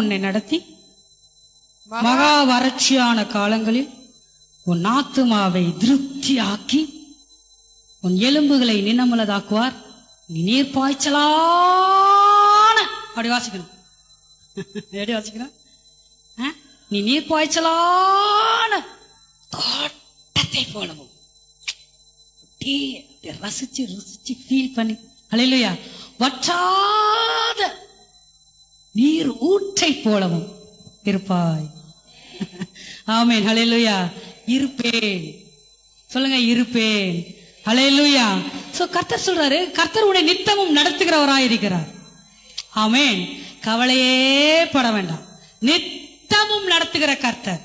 உன்னை நடத்தி மகா வறட்சியான காலங்களில் உன் ஆத்துமாவை திருப்தியாக்கி உன் எலும்புகளை நினமுள்ளதாக்குவார். நீ நீர் பாய்ச்சலான அப்படி வாசிக்கணும். எப்படி வாசிக்கணும்? நீ நீர் பாய்ச்சலான தோட்டத்தை போலவும் ரசிச்சு ரசிச்சு ஃபீல் பண்ணி ஹல்லேலூயா வற்றாத நீர் ஊற்றை போலவும் இருப்பாய். ஆமென். ஹல்லேலூயா. இருப்பேன். சொல்லுங்க, இருப்பேன். ஹல்லேலூயா. சோ கர்த்தர் சொல்றாரு, கர்த்தர் உன்னை நித்தமும் நடத்துகிறவராயிருக்கிறார். ஆமென். கவலையே பட வேண்டாம். நித்தமும் நடத்துகிற கர்த்தர்,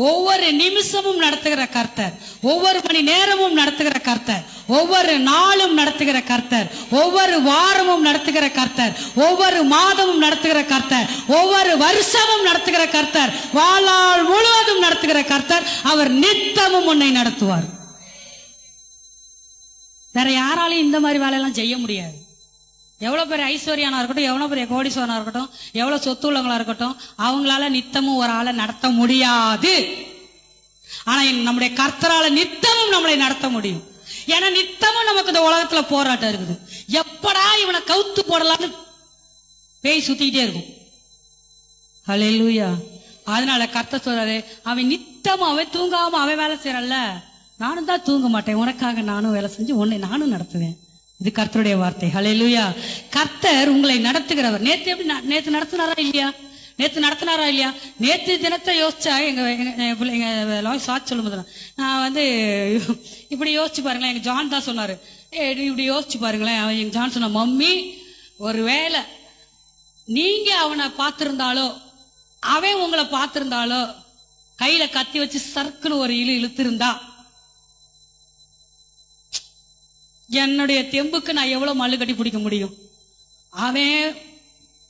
ஒவ்வொரு நிமிஷமும் நடத்துகிற கர்த்தர், ஒவ்வொரு மணி நேரமும் நடத்துகிற கர்த்தர், ஒவ்வொரு நாளும் நடத்துகிற கர்த்தர், ஒவ்வொரு வாரமும் நடத்துகிற கர்த்தர், ஒவ்வொரு மாதமும் நடத்துகிற கர்த்தர், ஒவ்வொரு வருஷமும் நடத்துகிற கர்த்தர், வாழ்நாள் முழுவதும் நடத்துகிற கர்த்தர். அவர் நித்தமும் உன்னை நடத்துவார். வேற யாராலையும் இந்த மாதிரி வேலையெல்லாம் செய்ய முடியாது. எவ்வளவு பெரிய ஐஸ்வர்யானா இருக்கட்டும், எவ்வளவு பெரிய கோடீஸ்வரனா இருக்கட்டும், எவ்வளவு சொத்து உள்ளவங்களா இருக்கட்டும், அவங்களால நித்தமும் ஒரு ஆளை நடத்த முடியாது. ஆனா நம்முடைய கர்த்தரால நித்தமும் நம்மளை நடத்த முடியும். ஏன்னா நித்தமும் நமக்கு இந்த உலகத்துல போராட்டம் இருக்குது. எப்படா இவனை கவுத்து போடலான்னு பேய் சுத்திக்கிட்டே இருக்கும். ஹல்லேலூயா. அதனால கர்த்தர் சொல்றாரு, அவன் நித்தமும் அவன் தூங்காம அவன் வேலை செய்யறல்ல, நானும் தான் தூங்க மாட்டேன், உனக்காக நானும் வேலை செஞ்சு உன்னை நானும் நடத்துவேன். இது கர்த்தருடைய வார்த்தை. ஹல்லேலூயா. கர்த்தர் உங்களை நடத்துகிறவர். நேத்து நடத்தினாரா இல்லையா? நேத்து தினத்தை யோசிச்சா எங்க சாட்சி சொல்லும் போது நான் இப்படி யோசிச்சு பாருங்களேன். எங்க ஜான் தான் சொன்னாரு, இப்படி யோசிச்சு பாருங்களேன். எங்க ஜான் சொன்ன, மம்மி ஒருவேளை நீங்க அவனை பார்த்திருந்தாலோ அவன் உங்களை பார்த்திருந்தாலோ கையில கத்தி வச்சு சர்க்குன்னு ஒரு இழுத்திருந்தா என்னுடைய தெம்புக்கு நான் எவ்வளவு மல்லு கட்டி பிடிக்க முடியும்? அவன்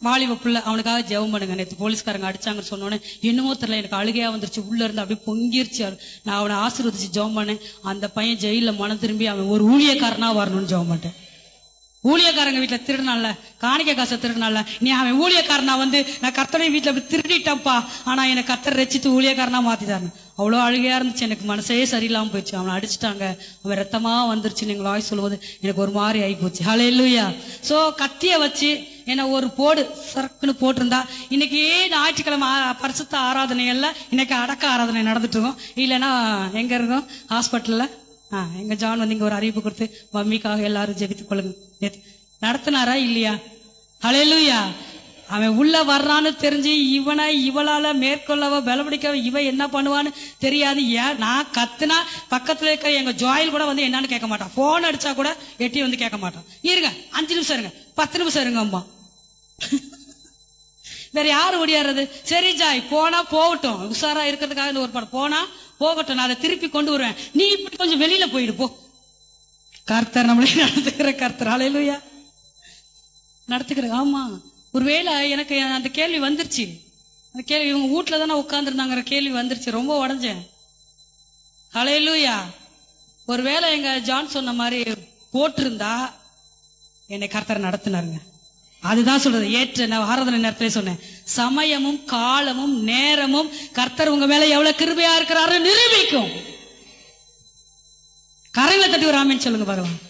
வாலிப புள்ள, அவனுக்காக ஜெபம் பண்ணுங்க. நேற்று போலீஸ்காரங்க அடிச்சாங்கன்னு சொன்னோன்னே என்னமோ தெரியல, எனக்கு அழுகையா வந்துருச்சு, உள்ள இருந்து அப்படியே பொங்கிருச்சு. நான் அவனை ஆசீர்வதிச்சு ஜெபம் பண்ணேன். அந்த பையன் ஜெயில மனம் திரும்பி அவன் ஒரு ஊழியக்காரனா வரணும்னு ஜெபம் பண்ணிட்டேன். ஊழியக்காரங்க வீட்டுல திருடினால, காணிக்கை காசை திருடினால, நீ அவன் ஊழியக்காரனா நான் கர்த்தருடைய வீட்டுல அப்படி திருடிட்டப்பா, ஆனா எனக்கு கர்த்தர் ரட்சித்து ஊழியக்காரனா மாத்திட்டாரு. அவ்வளோ அழுகையா இருந்துச்சு, எனக்கு மனசே சரியில்லாம போயிடுச்சு. அவனை அடிச்சுட்டாங்க, அவன் ரத்தமா வந்துருச்சு. நீங்க வாய் சொல்லுவது எனக்கு ஒரு மாதிரி ஆகி போச்சு. ஹல்லேலூயா. சோ கத்திய வச்சு என்ன ஒரு போடு சரக்குன்னு போட்டிருந்தா, இன்னைக்கு ஞாயிற்றுக்கிழமை பரிசுத்த ஆராதனைகள்ல இன்னைக்கு அடக்க ஆராதனை நடந்துட்டு இருக்கோம். இல்லைன்னா எங்க இருக்கோம்? ஹாஸ்பிட்டல்ல. எங்க ஜான் இங்க ஒரு அறிவிப்பு கொடுத்து, மம்மிக்காக எல்லாரும் ஜெபித்துக் கொள்ளுங்க நடத்தினாரா இல்லையா? ஹல்லேலூயா. அவன் உள்ள வர்றான்னு தெரிஞ்சு இவளால மேற்கொள்ளவோ பலப்படிக்கவோ இவ என்ன பண்ணுவான்னு தெரியாது. நான் கத்துனா பக்கத்துல இருக்கிற எங்க ஜாயில் கூட என்னன்னு கேட்க மாட்டான். போன் அடிச்சா கூட எட்டி கேட்க மாட்டான். இருங்க 5 நிமிஷம் இருங்க, 10 நிமிஷம் இருங்க அம்மா. வேற யாரு ஓடியாடுறது? சரி ஜாய் போனா போகட்டும், உஷாரா இருக்கிறதுக்காக ஒரு படம் போனா போகட்டும், நான் அதை திருப்பி கொண்டு வருவேன், நீ இப்படி கொஞ்சம் வெளியில போயிடு போ. கர்த்தர் நம்மளே நடத்துக்கிற கர்த்தர். ஹல்லேலூயா. நடத்துக்கிற. ஆமா. ஒருவேளை எனக்கு அந்த கேள்வி வந்துருச்சு. அந்த கேள்வி இவங்க வீட்டுல தானே உட்கார்ந்துருந்தாங்கிற கேள்வி வந்துருச்சு. ரொம்ப உடஞ்சேன். ஹல்லேலூயா. ஒருவேளை எங்க ஜான் சொன்ன மாதிரி போட்டிருந்தா என்னை கர்த்தர் நடத்தினாருங்க. அதுதான் சொல்றது. ஏற்ற நான் ஆராதனை நேரத்திலே சொன்னேன், சமயமும் காலமும் நேரமும் கர்த்தர் உங்க மேல எவ்வளவு கிருபையா இருக்கிறாரு நிரூபிக்கும். கரையில தட்டி ஒரு ஆமேன்னு சொல்லுங்க பார்க்கலாம்.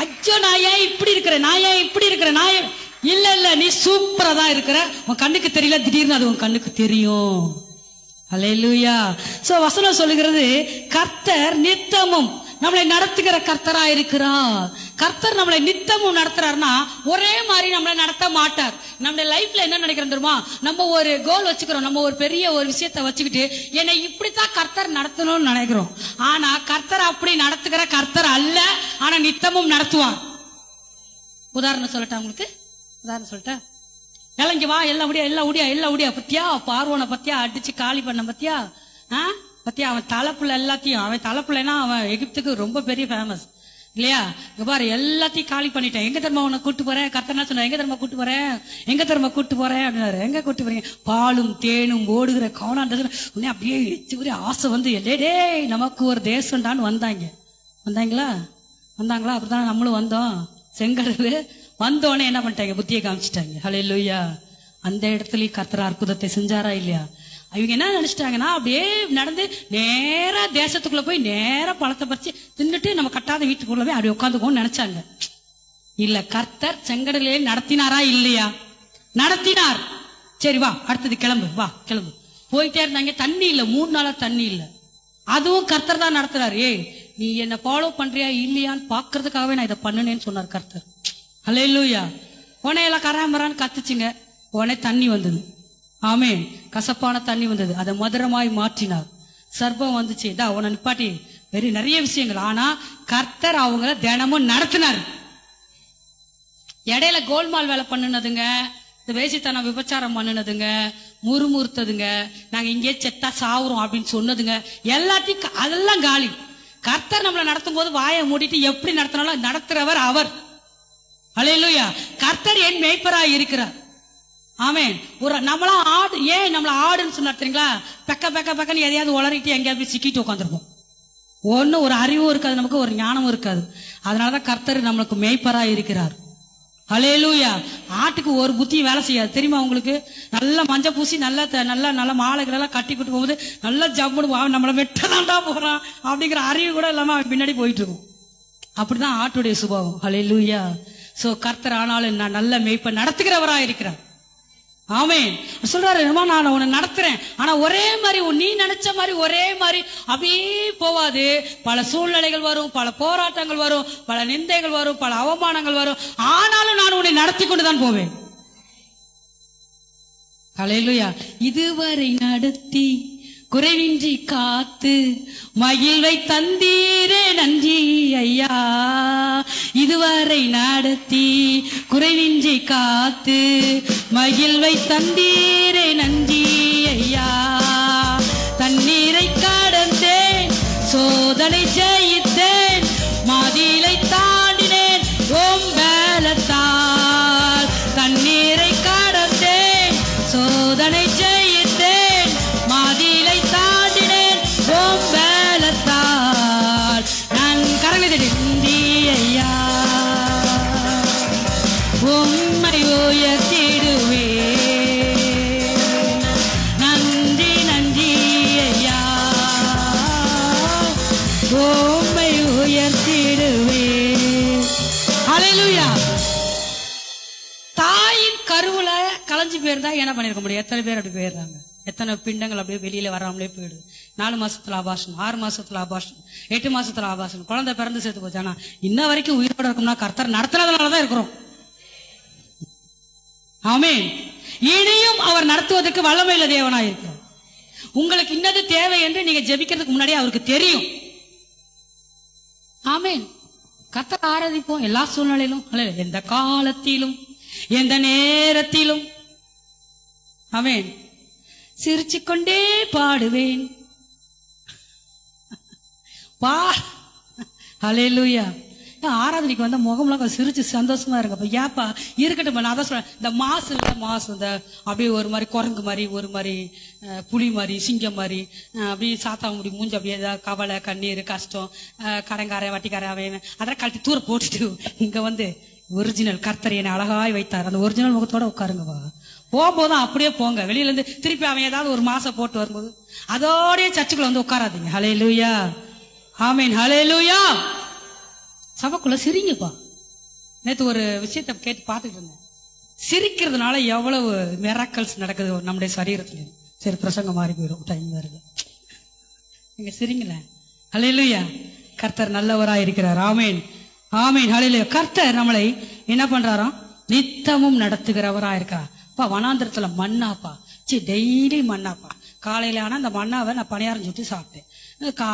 அச்சோ நான் ஏன் இப்படி இருக்கிறேன், நான் ஏன் இப்படி இருக்கிறேன், நான் இல்ல இல்ல நீ சூப்பரா தான் இருக்கிற, உன் கண்ணுக்கு தெரியல, திடீர்னு அது உன் கண்ணுக்கு தெரியும். ஹல்லேலூயா. சோ வசனம் சொல்லுகிறது, கர்த்தர் நித்தமும் நம்மளை நடத்துகிற கர்த்தரா இருக்கிறார். கர்த்தர் நம்மளை நித்தமும் நடத்துறாருன்னா ஒரே மாதிரி நம்மளை நடத்த மாட்டார். நம்ம லைஃப்ல என்ன நினைக்கிறோம் தெரியுமா? நம்ம ஒரு கோல் வச்சுக்கிறோம், நம்ம ஒரு பெரிய ஒரு விஷயத்த வச்சுக்கிட்டு என்னை இப்படித்தான் கர்த்தர் நடத்தணும்னு நினைக்கிறோம். ஆனா கர்த்தர் அப்படி நடத்துகிற கர்த்தர் அல்ல, ஆனா நித்தமும் நடத்துவார். உதாரணம் சொல்லட்டா உங்களுக்கு? உதாரணம் சொல்லட்டா? எல்லாம் இங்க வா, எல்லாம் உடியா, எல்லாம் உடியா, எல்லாம் உடியா. பத்தியா பார்வோனை பத்தியா அடிச்சு காலி பண்ண பத்தியா? பத்தியா அவன் தலைப்புள்ள எல்லாத்தையும், அவன் தலைப்புள்ளனா அவன் எகிப்துக்கு ரொம்ப பெரிய ஃபேமஸ் இல்லையா? இங்க பாரு எல்லாத்தையும் காலி பண்ணிட்டேன். எங்க தெரியுமா உன்னை கூட்டு போறேன்? கர்த்தர் சொன்ன, எங்க தெரியுமா கூட்டு போறேன், எங்க தெரியுமா கூட்டு போறேன் அப்படின்னாரு. எங்க கூட்டு போறீங்க? பாலும் தேனும் ஓடுகிற கானான் உடனே அப்படியே ஒரே ஆசை டே நமக்கு ஒரு தேசம்டான்னு வந்தாங்களா? அப்படித்தானே நம்மளும் வந்தோம். செங்கடல் வந்தோடனே என்ன பண்ணிட்டாங்க? புத்தியை காமிச்சிட்டாங்க. ஹல்லேலூயா. அந்த இடத்துல கர்த்தர் அற்புதத்தை செஞ்சாரா இல்லையா? இவங்க என்ன நினைச்சிட்டாங்கன்னா, அப்படியே நடந்து நேரா தேசத்துக்குள்ள போய் நேரா பழத்தை பறிச்சு தின்னுட்டு நம்ம கட்டாத வீட்டுக்குள்ள போய் அப்படி உட்காந்துக்கோன்னு நினைச்சாங்க. இல்ல, கர்த்தர் செங்கடலே நடத்தினாரா இல்லையா? நடத்தினார். சரி வா, அடுத்தது கிளம்பு, வா கிளம்பு. போயிட்டே இருந்தாங்க. தண்ணி இல்ல, 3 நாளா தண்ணி இல்ல. அதுவும் கர்த்தர் தான் நடத்துறாரு. ஏய், நீ என்ன ஃபாலோ பண்றியா இல்லையான்னு பாக்குறதுக்காகவே நான் இதை பண்ணுனேன்னு சொன்னார் கர்த்தர். ஹல்லேலூயா. உடனே எல்லாம் கராமரான்னு கத்துச்சுங்க. உடனே தண்ணி வந்தது. ஆமென். கசப்பான தண்ணி வந்தது. அதை மதுரமாய் மாற்றினார். சர்ப்பம் வந்துச்சு, இதா உன்னை நிப்பாட்டி நிறைய விஷயங்கள். ஆனா கர்த்தர் அவங்கள தினமும் நடத்தினார். இடையில கோல்மால் வேலை பண்ணுனதுங்க, இந்த வேசித்தனம் விபச்சாரம் பண்ணுனதுங்க, முறுமுறுத்ததுங்க, நாங்க இங்கே செத்தா சாவுறோம் அப்படின்னு சொன்னதுங்க, எல்லாத்தையும் அதெல்லாம் காலி. கர்த்தர் நம்மளை நடத்தும் போது வாயை மூடிட்டு எப்படி நடத்தினாலும் நடத்துறவர் அவர். ஹல்லேலூயா. கர்த்தர் என் மேய்ப்பராய் இருக்கிறார். ஆமென். ஒரு நம்மளாம் ஆடு, ஏன் நம்மள ஆடுன்னு சொன்னா தெரியுங்களா? பெக்க பெக்க பெக்கன்னு எதையாவது உளறிட்டு எங்கேயாவது சிக்கிட்டு உட்காந்துருப்போம். ஒன்னும் ஒரு அறிவும் இருக்காது, நமக்கு ஒரு ஞானமும் இருக்காது. அதனாலதான் கர்த்தர் நம்மளுக்கு மேய்ப்பராய் இருக்கிறார். ஹல்லேலூயா. ஆட்டுக்கு ஒரு புத்தி வேலை செய்யாது தெரியுமா உங்களுக்கு? நல்லா மஞ்சள் பூசி நல்ல மாலைகள் எல்லாம் கட்டி கூட்டு போகும்போது நல்லா ஜம்முன்னு நம்மளை வெட்டதாண்டா போறான் அப்படிங்கிற அறிவு கூட இல்லாம அவன் பின்னாடி போயிட்டு இருக்கும். அப்படிதான் ஆட்டுடைய சுபாவம். ஹல்லேலூயா. சோ கர்த்தர் ஆனாலும் நான் நல்ல மேய்ப்ப நடத்துகிறவரா இருக்கிறார். ஆமென். சொல்றாரு, நான் உன்னை நடத்துறேன். ஆனா ஒரே மாதிரி நீ நினைச்ச மாதிரி ஒரே மாதிரி அப்படியே போவாது. பல சூழ்நிலைகள் வரும், பல போராட்டங்கள் வரும், பல நிந்தைகள் வரும், பல அவமானங்கள் வரும். ஆனாலும் நான் உன்னை நடத்தி கொண்டுதான் போவேன். ஹல்லேலூயா. இதுவரை நடத்தி குறைவின்றி காத்து மகிழ்வை தந்தீரே நன்றி ஐயா. இதுவரை நடத்தி குறைவின்றி காத்து மகிழ்வை தந்தீரே நன்றி ஐயா. தண்ணீரை கடந்தேன், சோதனை ஜெயித்தேன், மாதிலை தாண்டினேன் ஓம் பலத்தால். தண்ணீரை கடந்தேன், சோதனை ஜெயித்தேன், மாதிலை தாண்டினேன் ஓம் பலத்தால். நான் கரங்களை நன்றி ஐயா, உம்மை உயர்த்திடுவே. நன்றி நன்றி ஐயா, உம்மை உயர்த்திடுவே. ஹல்லேலூயா. தாயின் கருவுல கலைஞ்சு போயிருந்தா என்ன பண்ணிருக்க முடியும்? எத்தனை பேர் அப்படி போயிடுறாங்க? எத்தனை பிண்டங்கள் அப்படியே வெளியில வராமலே போயிடுது. 4 மாசத்துல ஆபாசனம், 6 மாசத்துல ஆபாசனம், 8 மாசத்துல ஆபாசனம், குழந்தை பிறந்து சேர்த்து போச்சு. ஆனா இன்ன வரைக்கும் உயிரோட இருக்கும்னா கர்த்தர் நடத்துனதுனாலதான் இருக்கிறோம். ஆமென். இனியும் அவர் நடத்துவதற்கு வல்லமையுள்ள தேவனாய் இருக்கிறார். உங்களுக்கு இன்னது தேவை என்று நீங்க ஜெபிக்கிறதுக்கு முன்னாடியே அவருக்கு தெரியும். ஆமென். கர்த்தர் ஆராதிப்போம் எல்லா சூழ்நிலையிலும், எந்த காலத்திலும் எந்த நேரத்திலும். ஆமென். சிரிச்சுக்கொண்டே பாடுவேன். ஹல்லேலூயா. ஆராதனைக்கு வந்த முகம்லாம் சிரிச்சு சந்தோஷமா இருங்கப்பா. ஏப்பா இருக்கட்டும். நான் அதான் சொல்றேன், இந்த மாசு இந்த அப்படியே ஒரு மாதிரி குரங்கு மாதிரி, ஒரு மாதிரி புலி மாதிரி, சிங்கம் மாதிரி, அப்படியே சாத்தா முடி மூஞ்சி அப்படியே ஏதாவது கவலை கண்ணீர் கஷ்டம், கடங்காரன் வட்டிக்காரன் அவன் அதெல்லாம் கழட்டி தூர போட்டுட்டு இங்க வந்து ஒரிஜினல் கர்த்தர் என்னை அழகாய் வைத்தார். அந்த ஒரிஜினல் முகத்தோட உட்காருங்கப்பா. போகும்போதும் அப்படியே போங்க. வெளியில இருந்து திருப்பி அவன் ஏதாவது ஒரு மாசம் போட்டு வரும்போது அதோடய சர்ச்சுக்குள்ள வந்து உட்காராதீங்க. ஹல்லேலூயா. ஆமென். ஹல்லேலூயா. சபைக்குள்ள சிரிங்கப்பா. நேற்று ஒரு விஷயத்தை கேட்டு பார்த்துக்கிட்டு இருந்தேன். சிரிக்கிறதுனால எவ்வளவு மிராக்கிள்ஸ் நடக்குது நம்முடைய சரீரத்துல. சரி, பிரசங்கம் மாறி போயிடும், டைம் வருது. நீங்க சிரிங்களேன். ஹல்லேலூயா. கர்த்தர் நல்லவராய் இருக்கிறார். ஆமென். ஆமென். ஹல்லேலூயா. கர்த்தர் நம்மளை என்ன பண்றாராம்? நித்தமும் நடத்துகிறவரா இருக்கிறார். வனாந்திரத்துல மண்ணாப்பா, டெய்லி மண்ணாப்பா. காலையில ஆனா அந்த மண்ணாவை நான் பணியாரம் சுட்டு சாப்பிட்டேன்.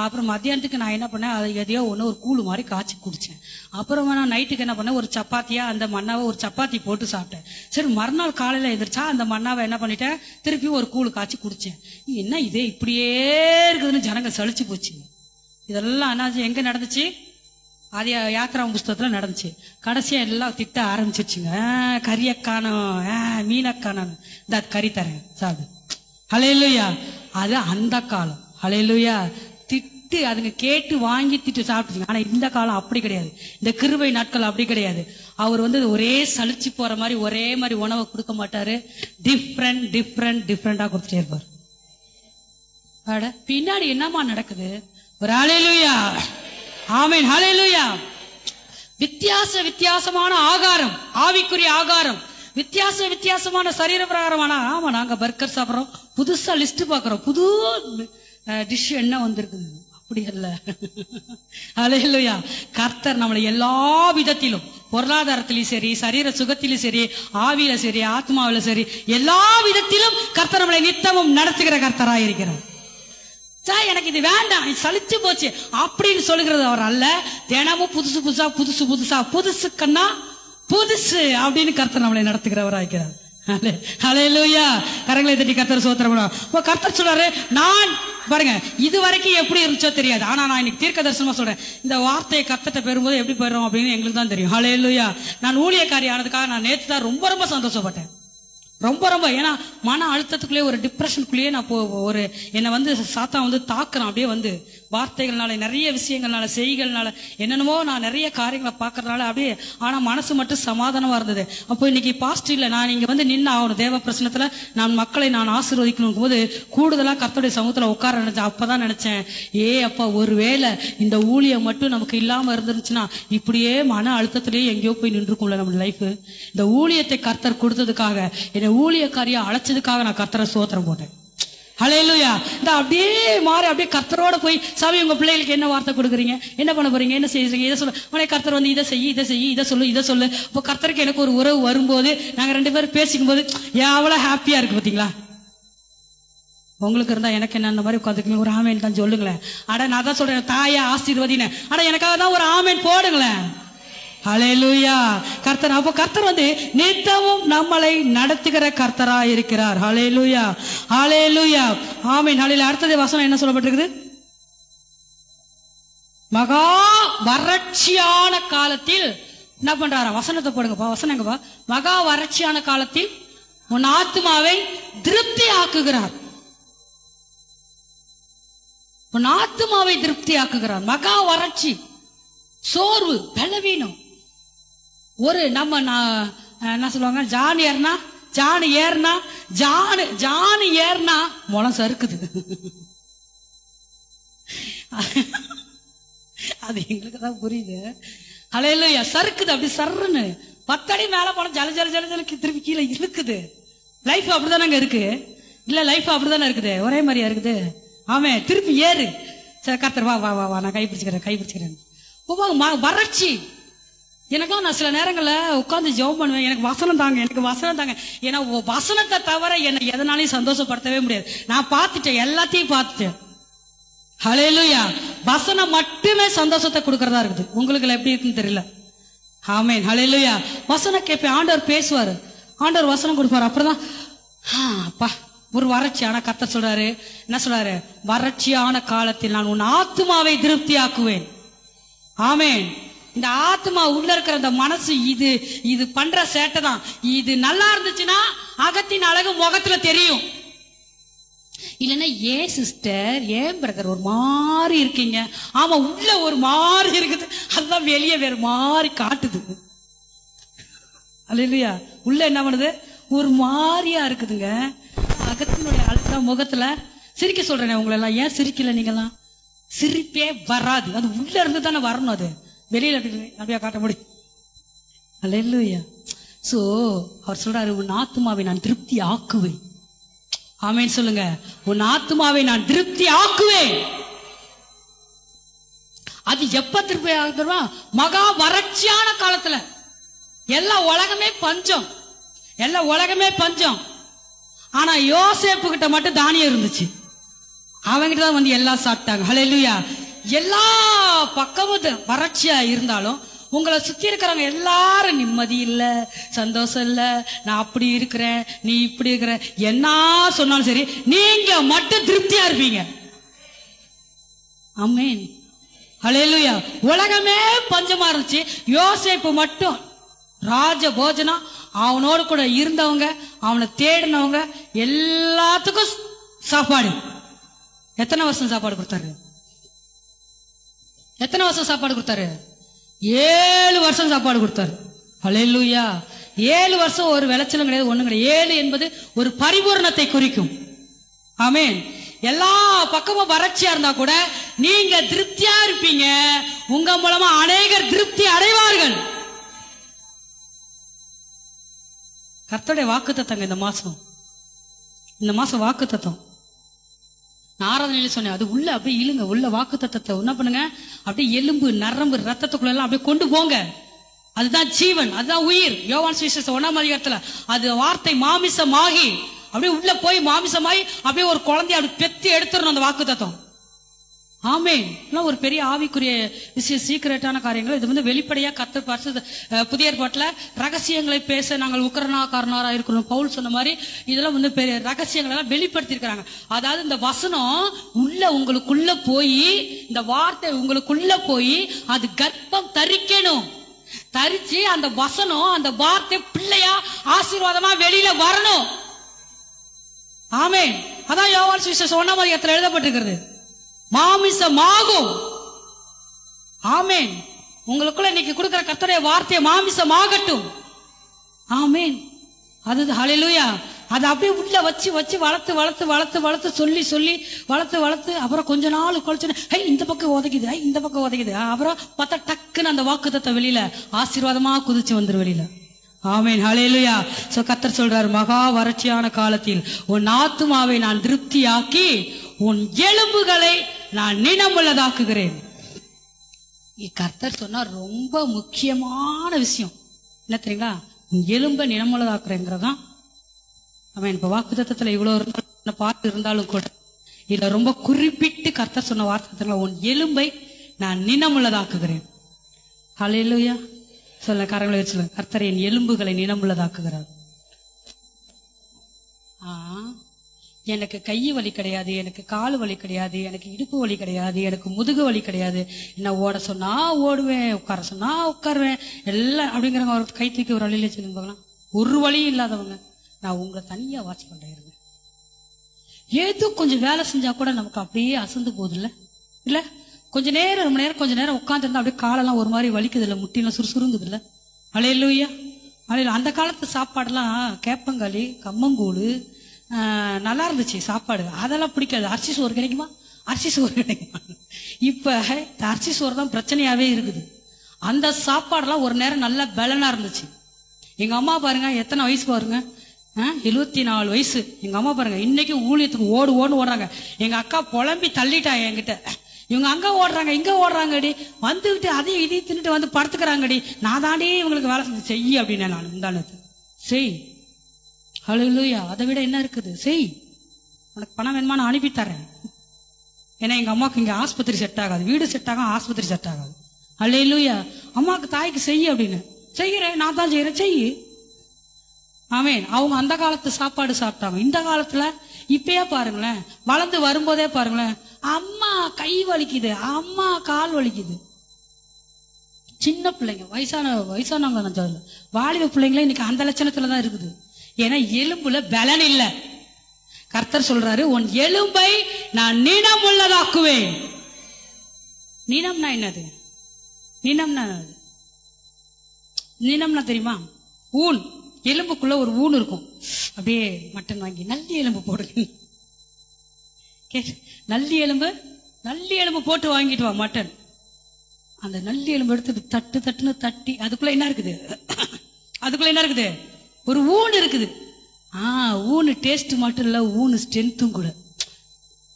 அப்புறம் மத்தியானத்துக்கு நான் என்ன பண்ணேன், அது எதையோ ஒன்று ஒரு கூழு மாதிரி காய்ச்சி குடிச்சேன். அப்புறம் நான் நைட்டுக்கு என்ன பண்ணேன், ஒரு சப்பாத்தியா அந்த மண்ணாவை ஒரு சப்பாத்தி போட்டு சாப்பிட்டேன். சரி, மறுநாள் காலையில எதிர்ச்சா அந்த மண்ணாவை என்ன பண்ணிட்டேன், திருப்பி ஒரு கூழு காய்ச்சி குடிச்சேன். என்ன இதே இப்படியே இருக்குதுன்னு ஜனங்க சலிச்சு போச்சுங்க. இதெல்லாம் என்னாச்சு, எங்க நடந்துச்சு? அது யாத்திரா புஸ்தகத்துல நடந்துச்சு. கடைசியா எல்லாம் திட்ட ஆரம்பிச்சிருச்சுங்க. கறியக்கானம், மீனக்கானம், இந்த கறி தரேன் சாப்பிடு. ஹல்லேலூயா. அது அந்த காலம். ஹல்லேலூயா. திட்டு அதுங்க கேட்டு வாங்கி திட்டு சாப்பிட்டுங்க. ஆனா இந்த காலம் அப்படி கிடையாது. இந்த கிருபை நாட்கள் அப்படி கிடையாது. அவர் வந்து ஒரே சலிச்சு போற மாதிரி ஒரே மாதிரி உணவை கொடுக்க மாட்டாரு. டிஃப்ரெண்டா கொடுத்துட்டே இருப்பார். பின்னாடி என்னமா நடக்குது? ஒரு ஹல்லேலூயா, ஆமென், ஹல்லேலூயா. வித்தியாசமான ஆகாரம், ஆவிக்குரிய ஆகாரம், வித்தியாசமான சரீர பிரகாரமான. ஆமா, நாங்க பர்கர் சாப்பிடுறோம், புதுசா லிஸ்ட் பாக்குறோம், புது டிஷ் என்ன வந்திருக்குது. அப்படி அல்ல. ஹல்லேலூயா. கர்த்தர் நம்மளை எல்லா விதத்திலும், பொருளாதாரத்திலும் சரி, சரீர சுகத்திலும் சரி, ஆவியில சரி, ஆத்மாவில சரி, எல்லா விதத்திலும் கர்த்தர் நம்மளை நித்தமும் நடத்துகிற கர்த்தராய் இருக்கிறார். எனக்கு இது வேண்டாம், சலிச்சு போச்சு அப்படின்னு சொல்லுகிறது அவர் அல்ல. தினமும் புதுசுக்கன்னா புதுசு அப்படின்னு கர்த்தர் நம்மளை நடத்துகிறவராய்க்கிறார். ஹல்லேலூயா. கரங்களை தட்டி கர்த்தர் ஸ்தோத்திரம். கர்த்தர் சொல்றாரு, நான் பாருங்க இது வரைக்கும் எப்படி இருந்துச்சோ தெரியாது, ஆனா நான் இன்னைக்கு தீர்க்க தரிசனமா சொல்றேன், இந்த வார்த்தையை கர்த்தர்ட்ட பெறும்போது எப்படி பெறுறோம் அப்படின்னு எங்களுக்கு தான் தெரியும். ஹல்லேலூயா. நான் ஊழியக்காரி ஆனதுக்காக நான் நேற்று தான் ரொம்ப சந்தோஷப்பட்டேன். ரொம்ப ஏன்னா மன அழுத்தத்துக்குள்ளே ஒரு டிப்ரெஷனுக்குள்ளேயே நான் ஒரு என்னை வந்து சாத்தான் வந்து தாக்குறான். அப்படியே வந்து வார்த்தைகள்னால, நிறைய விஷயங்கள்னால, செய்திகள்னால, என்னென்னமோ நான் நிறைய காரியங்களை பார்க்கறதுனால அப்படியே. ஆனா மனசு மட்டும் சமாதானமா இருந்தது. அப்போ இன்னைக்கு பாசிட்டிவ்ல நான் இங்க வந்து நின்று ஆகணும் தேவ பிரசனத்துல, நான் மக்களை நான் ஆசீர்வதிக்கணும் போது கூடுதலா கர்த்தருடைய சமூகத்துல உட்கார நினைச்சேன். அப்பதான் நினைச்சேன், அப்பா ஒருவேளை இந்த ஊழியம் மட்டும் நமக்கு இல்லாம இருந்துருச்சுன்னா இப்படியே மன அழுத்தத்திலேயே எங்கேயோ போய் நின்றுக்கும்ல நம்ம லைஃப். இந்த ஊழியத்தை கர்த்தர் கொடுத்ததுக்காக, என்னை ஊழியக்காரியா அழைச்சதுக்காக நான் கர்த்தரை ஸ்தோத்திரம் போட்டேன். ஹல்லேலூயா. இந்த அப்படியே மாறி அப்படியே கர்த்தரோட போய், சாமி உங்க பிள்ளைகளுக்கு என்ன வார்த்தை கொடுக்குறீங்க, என்ன பண்ண போறீங்க, என்ன செய்யறீங்க, இதை சொல்ல உடனே கர்த்தர் வந்து இதை செய்ய, இதை சொல்லு. இப்போ கர்த்தருக்கு எனக்கு ஒரு உறவு வரும்போது, நாங்க 2 பேரும் பேசிக்கும் போது எவ்வளவு ஹாப்பியா இருக்கு பாத்தீங்களா? உங்களுக்கு இருந்தா எனக்கு என்ன, அந்த மாதிரி உட்காந்துக்கீங்க, ஒரு ஆமேன் தான் சொல்லுங்களேன். அட நான் தான் சொல்றேன், தாயா ஆசீர்வதின, அட எனக்காக தான் ஒரு ஆமேன் போடுங்களேன். ஹல்லேலூயா. கர்த்தர், அப்போ கர்த்தர் வந்து நித்தமும் நம்மளை நடத்துகிற கர்த்தரா இருக்கிறார். ஹல்லேலூயா, ஹல்லேலூயா, ஆமென், ஹல்லேலூயா. அடுத்தது வசனம் என்ன சொல்லப்பட்டிருக்குது? மகா வறட்சியான காலத்தில் என்ன பண்றாரா? வசனத்தை போடுங்கப்பா, வசனம் எங்கப்பா? மகா வறட்சியான காலத்தில் உன் ஆத்துமாவை திருப்தி ஆக்குகிறார். உன் ஆத்துமாவை திருப்தி ஆக்குகிறார். மகா வறட்சி, சோர்வு, பலவீனம். ஒரு நம்ம என்ன சொல்லுவாங்க, ஜானி ஏறினா முளம் சறுக்குது. அது எங்களுக்கு தான் புரியுது. ஹல்லேலூயா. சறுக்குது, அப்படி சர்ன்னு 10 அடி மேல போன ஜல திருப்பி கீழே இருக்குது. லைஃப் அப்படிதானங்க இருக்கு. இல்ல லைஃப் அப்படிதானே இருக்குது, ஒரே மாதிரியா இருக்குது. ஆமே, திருப்பி ஏறு. சரி கர்த்தர் வா வா வா, நான் கைப்பிடிச்சுக்கிறேன். வறட்சி. எனக்கும் நான் சில நேரங்கள்ல உட்காந்து ஜெபம் பண்ணுவேன், எனக்கு வசனம் தாங்க. ஏன்னா வசனத்தை தவிர என்னை எதனாலையும் சந்தோஷப்படுத்தவே முடியாது. நான் பார்த்துட்டேன், எல்லாத்தையும் பார்த்துட்டேன். ஹல்லேலூயா. வசனம் மட்டுமே சந்தோஷத்தை கொடுக்கறதா இருக்குது. உங்களுக்கு எப்படி இருக்குன்னு தெரியல. ஆமென், ஹல்லேலூயா. வசனம் கேட்பேன், ஆண்டவர் பேசுவாரு, ஆண்டவர் வசனம் கொடுப்பாரு. அப்புறம்தான் அப்பா ஒரு வறட்சி. ஆனா கர்த்தர் சொல்றாரு, என்ன சொல்றாரு? வறட்சியான காலத்தில் நான் உன் ஆத்துமாவை திருப்தி ஆக்குவேன். ஆமென். இந்த ஆத்மா உள்ள இருக்கிற அந்த மனசு இது பண்ற சேட்டை தான். இது நல்லா இருந்துச்சுன்னா அகத்தின் அழகு முகத்துல தெரியும். இல்லைன்னா ஏன் சிஸ்டர், ஏன் பிரதர் ஒரு மாதிரி இருக்கீங்க? ஆமா, உள்ள ஒரு மாதிரி இருக்குது, அதுதான் வெளியே வேற மாதிரி காட்டுது. அல்லேலூயா. உள்ள என்ன பண்ணுது? ஒரு மாதிரியா இருக்குதுங்க. அகத்தினுடைய அழுத்தா முகத்துல. சிரிக்க சொல்றேன் உங்களை எல்லாம், ஏன் சிரிக்கல நீங்கெல்லாம்? சிரிப்பே வராது, அது உள்ள இருந்து தானே வரணும், அது வெளியில அப்படியா காட்ட முடியும்? அல்லேலூயா. சோ அவர் சொல்றாரு, உன் ஆத்துமாவை நான் திருப்தி ஆக்குவேன். ஆமென் சொல்லுங்க. உன் ஆத்துமாவை நான் திருப்தி ஆக்குவேன். அது எப்ப திருப்தி ஆகுதுமா? மகா வறட்சியான காலத்துல. எல்லா உலகமே பஞ்சம். ஆனா யோசேப்பு கிட்ட மட்டும் தானியம் இருந்துச்சு. அவங்கிட்ட தான் வந்து எல்லாம் சாப்பிட்டாங்க. ஹல்லேலூயா. எல்லா பக்கமும் வறட்சியா இருந்தாலும் உங்களை சுத்தி இருக்கிறவங்க எல்லாரும் நிம்மதி இல்ல, சந்தோஷம் இல்ல, நான் அப்படி இருக்கிறேன், நீ இப்படி இருக்கிற, என்ன சொன்னாலும் சரி, நீங்க மட்டும் திருப்தியா இருப்பீங்க. ஆமென், ஹல்லேலூயா. உலகமே பஞ்சமா இருந்துச்சு, யோசேப்பு மட்டும் ராஜ போஜனம். அவனோடு கூட இருந்தவங்க, அவனை தேடினவங்க எல்லாத்துக்கும் சாப்பாடு. எத்தனை வருஷம் சாப்பாடு கொடுத்தாரு? 7 வருஷம் சாப்பாடு கொடுத்தாரு. ஹல்லேலூயா. 7 வருஷம் ஒரு விளைச்சலும் கிடையாது, ஒண்ணும் கிடையாது. 7 என்பது ஒரு பரிபூரணத்தை குறிக்கும். ஆமென். எல்லா பக்கமும் வறட்சியா இருந்தா கூட நீங்க திருப்தியா இருப்பீங்க. உங்க மூலமா அநேகர் திருப்தி அடைவார்கள். கர்த்தருடைய வாக்குத்தத்தங்க இந்த மாசம் வாக்குத்தத்தம். ஆராதனையில சொன்னேன், அது உள்ள அப்படியே இழுங்க, உள்ள வாக்குத்தத்தத்தை என்ன பண்ணுங்க, அப்படியே எலும்பு நரம்பு ரத்தத்துக்குள்ள எல்லாம் அப்படியே கொண்டு போங்க. அதுதான் ஜீவன், அதுதான் உயிர். யோவான் சுவிசேஷம் 1ஆம் அதிகாரத்துல அது வார்த்தை மாமிசமாகி அப்படியே உள்ள போய் மாமிசமாகி அப்படியே ஒரு குழந்தைய அப்படி பெத்தி எடுத்துடணும் அந்த வாக்குத்தத்தம். ஆமென். ஒரு பெரிய ஆவிக்குரிய விஷயம், சீக்கிரட்டான காரியங்கள். இது வந்து வெளிப்படையா கர்த்தர் புதிய ஏற்பாட்டுல ரகசியங்களை பேச நாங்கள் உக்கரனாக்காரனாரா இருக்கணும் பவுல் சொன்ன மாதிரி இதெல்லாம் வந்து பெரிய ரகசியங்கள் எல்லாம் வெளிப்படுத்தி இருக்காங்க. அதாவது இந்த வசனம் உள்ள உங்களுக்குள்ள போய், இந்த வார்த்தை உங்களுக்குள்ள போய் அது கர்ப்பம் தரிக்கணும். தரிச்சு அந்த வசனம் அந்த வார்த்தை பிள்ளையா ஆசீர்வாதமா வெளியில வரணும். ஆமென். அதான் யோவான் சுவிசேஷம் 1ஆம் அதிகாரத்துல எழுதப்பட்டிருக்கிறது, மாமிசமாகும். ஆமென். உங்களுக்குள்ள இன்னைக்கு கொடுக்கிற கர்த்தருடைய வார்த்தையை மாமிசமாகட்டும். ஆமென். அது ஹல்லேலூயா. அதை அப்படியே உள்ள வச்சு வச்சு வளர்த்து வளர்த்து வளர்த்து வளர்த்து சொல்லி சொல்லி வளர்த்து வளர்த்து அப்புறம் கொஞ்ச நாள் கழிச்சு இந்த பக்கம் உதைக்குது, இந்த பக்கம் உதைக்குது. அப்புறம் பார்த்தா டக்குன்னு அந்த வாக்குத்தத்தம் வெளியில ஆசீர்வாதமா குதிச்சு வந்துரு வெளியில. ஆமென். ஹல்லேலூயா. சோ கர்த்தர் சொல்றாரு, மகா வறட்சியான காலத்தில் உன் ஆத்துமாவை நான் திருப்தியாக்கி உன் எலும்புகளை நான் நினமுள்ளதாக்குகிறேன். கர்த்தர் சொன்னா ரொம்ப முக்கியமான விஷயம் என்ன தெரியுங்களா? உன் எலும்பை நினமுள்ளதாக்குறேங்கிறதான். அவன் இப்ப வாக்குத்தத்தத்துல இவ்வளவு பார்த்து இருந்தாலும் கூட இதுல ரொம்ப குறிப்பிட்டு கர்த்தர் சொன்ன வார்த்தை, உன் எலும்பை நான் நினமுள்ளதாக்குகிறேன். ஹல்லேலூயா. சொல்ல கரங்களை வச்சு சொல்லுங்க, கர்த்தர் என் எலும்புகளை நினமுள்ளதாக்குகிறார். எனக்கு கை வலி கிடையாது, எனக்கு கால் வலி கிடையாது, எனக்கு இடுப்பு வலி கிடையாது, எனக்கு முதுகு வலி கிடையாது. என்ன ஓட சொன்னா ஓடுவேன், உட்கார சொன்னா உட்காருவேன், எல்லாம் அப்படிங்கிறவங்க ஒரு கை தூக்கி ஒரு வழியில சொல்லுங்க பார்க்கலாம். ஒரு வழியும் இல்லாதவங்க நான் உங்களை தனியா வாட்ச் பண்றேன். ஏதோ கொஞ்சம் வேலை செஞ்சா கூட நமக்கு அப்படியே அசந்து போகுது இல்ல? கொஞ்ச நேரம் ரொம்ப நேரம் கொஞ்ச நேரம் உட்கார்ந்து இருந்தா அப்படியே காலெல்லாம் ஒரு மாதிரி வலிக்குது இல்ல, முட்டிலாம் சுறுசுறுங்குது இல்ல? ஹல்லேலூயா. அந்த காலத்து சாப்பாடுலாம் கேப்பங்களி, கம்மங்கூழு நல்லா இருந்துச்சு சாப்பாடு. அதெல்லாம் பிடிக்காது. அரிசி சோறு கிடைக்குமா? இப்ப அரிசி சோறு தான் பிரச்சனையாவே இருக்குது. அந்த சாப்பாடுலாம் ஒரு நேரம் நல்லா பலனா இருந்துச்சு. எங்க அம்மா பாருங்க, எத்தனை வயசு பாருங்க, 74 வயசு. எங்க அம்மா பாருங்க இன்னைக்கு ஊழியத்துக்கு ஓடுன்னு ஓடுறாங்க. எங்க அக்கா புலம்பி தள்ளிட்டா என்கிட்ட, இவங்க அங்க ஓடுறாங்க இங்க ஓடுறாங்கடி, வந்துகிட்டு அதையும் இதையும் தின்னுட்டு வந்து படுத்துக்கிறாங்கடி, நான் தாண்டி இவங்களுக்கு வேலை செஞ்சு செய் அப்படின்னு நான் முந்தானது செய். ஹல்லேலூயா. அதை விட என்ன இருக்குது? செய், உனக்கு பணம் வேணுமா நான் அனுப்பி தரேன். ஏன்னா எங்க அம்மாவுக்கு இங்க ஆஸ்பத்திரி செட் ஆகாது, வீடு செட் ஆகும், ஆஸ்பத்திரி செட் ஆகாது. ஹல்லேலூயா. அம்மாவுக்கு தாய்க்கு செய் அப்படின்னு செய்யறேன், நான் தான் செய்யறேன், செய். ஆமென். அவங்க அந்த காலத்து சாப்பாடு சாப்பிட்டாங்க. இந்த காலத்துல இப்பயே பாருங்களேன், வளர்ந்து வரும்போதே பாருங்களேன், அம்மா கை வலிக்குது, அம்மா கால் வலிக்குது. சின்ன பிள்ளைங்க, வயசானவங்க நான் சொல்லல, வாலிப பிள்ளைங்களே இன்னைக்கு அந்த லட்சணத்துலதான் இருக்குது. ஏன்னா எலும்புல பலன் இல்ல. கர்த்தர் சொல்றாரு, உன் எலும்பை நான் நினமுள்ளதாக்குவேன். நினம்னா என்னது? நினம்னா தெரியுமா? ஊன். எலும்புக்குள்ள ஒரு ஊன் இருக்கும். அப்படியே மட்டன் வாங்கி நல்லி எலும்பு போடுங்க, நல்லி எலும்பு போட்டு வாங்கிட்டு வா மட்டன். அந்த நல்லி எலும்பு எடுத்து தட்டுன்னு தட்டி அதுக்குள்ள என்ன இருக்குது? ஒரு ஊன் இருக்குது. ஊனு டேஸ்ட் மட்டும் இல்ல, ஊனு ஸ்ட்ரென்த்தும் கூட.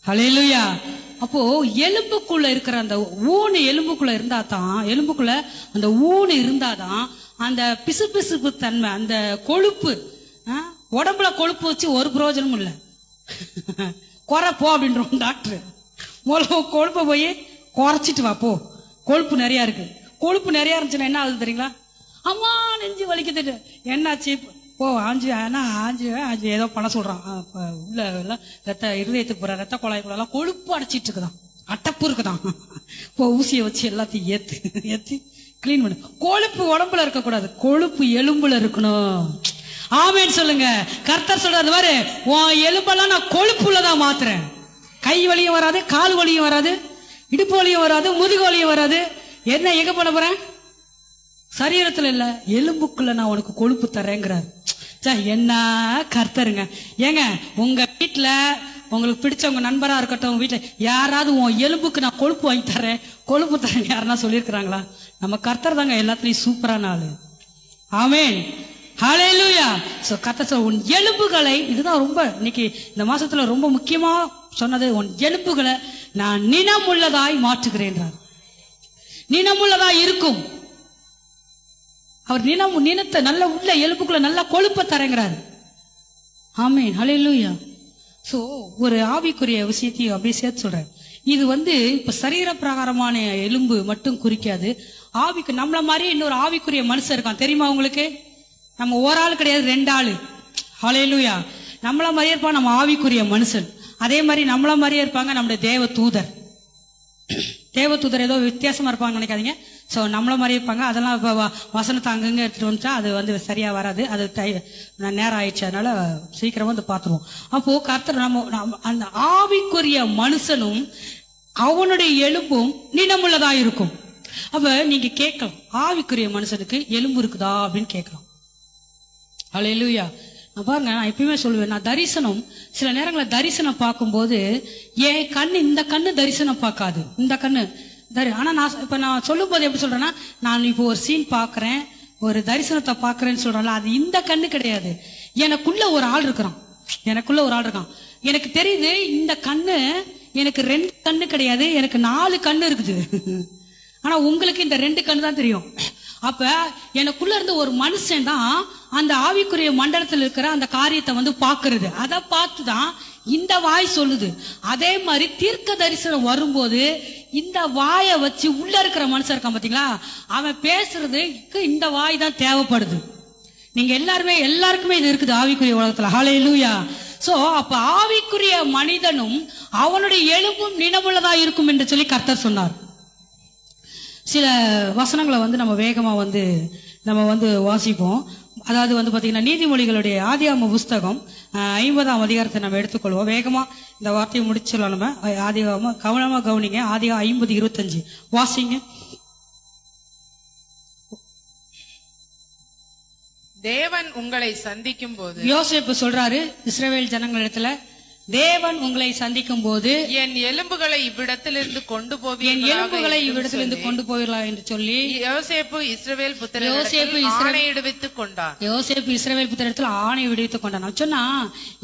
ஹல்லேலூயா. அப்போ எலும்புக்குள்ள இருக்கிற அந்த ஊனு எலும்புக்குள்ள அந்த ஊனு இருந்தாதான் அந்த பிசுபிசுப்பு தன்மை, அந்த கொழுப்பு, உடம்புல கொழுப்பு வச்சு ஒரு பிரயோஜனமும் இல்ல. குறை போ அப்படின்றோம் டாக்டர். முதல்ல கொழுப்பை போய் குறைச்சிட்டு வா போ, கொழுப்பு நிறைய இருக்கு. கொழுப்பு நிறைய இருந்துச்சுன்னா என்ன ஆகுது தெரியுங்களா? அம்மா நெஞ்சு வலிக்குது, என்னாச்சு போ ஆஞ்சு ஏதோ பண்ண சொல்றான். உள்ள இருதயத்துக்கு போற ரத்த குழாய்க்குள்ள எல்லாம் கொழுப்பு அடைச்சிட்டு இருக்குதான், அட்டப்பு இருக்குதான். இப்போ ஊசியை வச்சு எல்லாத்தையும் ஏத்தி கிளீன் பண்ணு. கொழுப்பு உடம்புல இருக்க கூடாது, கொழுப்பு எலும்புல இருக்கணும். ஆமென் சொல்லுங்க. கர்த்தர் சொல்றது பாரு, உன் எலும்பெல்லாம் நான் கொழுப்புள்ளதான் மாத்துறேன். கை வலியும் வராது, கால் வலியும் வராது, இடுப்பு வலியும் வராது, முதுகு வலியும் வராது. என்ன எங்க பண்ண போறேன்? சரீரத்துல இல்ல, எலும்புக்குள்ள நான் உனக்கு கொழுப்பு தரேங்கிறார். என்ன கர்த்தருங்க. ஏங்க உங்க வீட்டுல உங்களுக்கு பிடிச்சவங்க நண்பரா இருக்கட்டும், உங்க வீட்டுல யாராவது உன் எலும்புக்கு நான் கொழுப்பு வாங்கி தரேன், கொழுப்பு தரேன் யாருன்னா சொல்லியிருக்கிறாங்களா? நம்ம கர்த்தர் தாங்க எல்லாத்துலயும் சூப்பரான ஆளு. ஆமென், ஹல்லேலூயா. சோ கர்த்தர் உன் எலும்புகளை, இதுதான் ரொம்ப இன்னைக்கு இந்த மாசத்துல ரொம்ப முக்கியமா சொன்னது, உன் எலும்புகளை நான் நினமுள்ளதாய் மாற்றுகிறேன். நினமுள்ளதாய் இருக்கும். அவர் நினத்தை நல்ல உள்ள எலும்புக்குள்ள நல்ல கொழுப்ப தரங்கிறாரு. ஆமென், ஹல்லேலூயா. சோ ஒரு ஆவிக்குரிய விஷயத்தையும் அப்படியே சேர்த்து சொல்றேன். இது இப்ப சரீர பிரகாரமான எலும்பு மட்டும் குறிக்காது. ஆவிக்கு நம்மள மாதிரி இன்னொரு ஆவிக்குரிய மனுஷன் இருக்கான், தெரியுமா உங்களுக்கு? நம்ம ஒரு ஆள் கிடையாது, 2 ஆளு. ஹல்லேலூயா. நம்மள மாதிரியே இருப்பான் நம்ம ஆவிக்குரிய மனுஷன். அதே மாதிரி நம்மள மாதிரியே இருப்பாங்க நம்முடைய தேவ தூதர். தேவ தூதர் ஏதோ வித்தியாசமா இருப்பாங்க நினைக்காதீங்க. சோ நம்மள மாதிரி இருப்பாங்க. அதெல்லாம் இப்ப வசனத்தை அங்கங்க எடுத்துட்டு வந்துட்டா அது சரியா வராது. அது நேரம் ஆயிடுச்சு, அதனால சீக்கிரமா பாத்துருவோம். அப்போ கர்த்தர் நம்ம அந்த ஆவிக்குரிய மனுஷனும் அவனுடைய எலும்பும் நினமுள்ளதா இருக்கும். அப்ப நீங்க கேட்கலாம், ஆவிக்குரிய மனுஷனுக்கு எலும்பு இருக்குதா அப்படின்னு கேட்கலாம். ஹல்லேலூயா. பாருங்க, நான் எப்பயுமே சொல்லுவேன், நான் தரிசனம் சில நேரங்களில் தரிசனம் பார்க்கும்போது என் கண்ணு இந்த கண்ணு தரிசனம் பார்க்காது, இந்த கண்ணு ஆனா நான் சொல்லும் போது எப்படி சொல்றேன்னா, நான் இப்போ ஒரு சீன் பாக்குறேன், ஒரு தரிசனத்தை பாக்குறேன்னு சொல்றேன்ல, அது இந்த கண்ணு கிடையாது. எனக்குள்ள ஒரு ஆள் இருக்கிறான், எனக்குள்ள ஒரு ஆள் இருக்கான். எனக்கு தெரியுது இந்த கண்ணு எனக்கு 2 கண்ணு கிடையாது, எனக்கு 4 கண்ணு இருக்குது. ஆனா உங்களுக்கு இந்த 2 கண்ணு தான் தெரியும். அப்ப எனக்குள்ள இருந்து ஒரு மனுஷன் தான் அந்த ஆவிக்குரிய மண்டலத்தில் இருக்கிற அந்த காரியத்தை பாக்குறது. அதை பார்த்துதான் இந்த வாய் சொல்லுது. அதே மாதிரி தீர்க்க தரிசனம் வரும்போது இந்த வாயை வச்சு உள்ள இருக்கிற மனுஷன் இருக்கான் பாத்தீங்களா, அவன் பேசுறதுக்கு இந்த வாய் தான் தேவைப்படுது. நீங்க எல்லாருக்குமே இது இருக்குது ஆவிக்குரிய உலகத்துல. ஹல்லேலூயா. சோ அப்ப ஆவிக்குரிய மனிதனும் அவனுடைய எலும்பும் நினமுள்ளதா இருக்கும் என்று சொல்லி கர்த்தர் சொன்னார். சில வசனங்களை நம்ம வேகமா நம்ம வாசிப்போம். அதாவது பாத்தீங்கன்னா, நீதிமொழிகளுடைய ஆதியாகம புஸ்தகம் 50ஆம் அதிகாரத்தை நம்ம எடுத்துக்கொள்வோம். வேகமா இந்த வார்த்தையை முடிச்சிடலாம். நம்ம ஆதியாகம கவனமா கவனிங்க. ஆதியாகமம் 50:25 வாசிங்க. தேவன் உங்களை சந்திக்கும் போது, யோசேப்பு சொல்றாரு இஸ்ரவேல் ஜனங்களிடத்துல, தேவன் உங்களை சந்திக்கும் போது என் எலும்புகளை இவ்விடத்திலிருந்து கொண்டு போவீர்களா, என் எலும்புகளை இவ்விடத்திலிருந்து கொண்டு போவீர்களா என்று சொல்லி யோசேப்பு இஸ்ரவேல் புத்திரரிடத்தில் ஆணை விடுவித்துக் கொண்டான். யோசேப்பு இஸ்ரவேல் புத்திரரிடத்தில் ஆணை விடுவித்துக் கொண்டான். சொன்னா,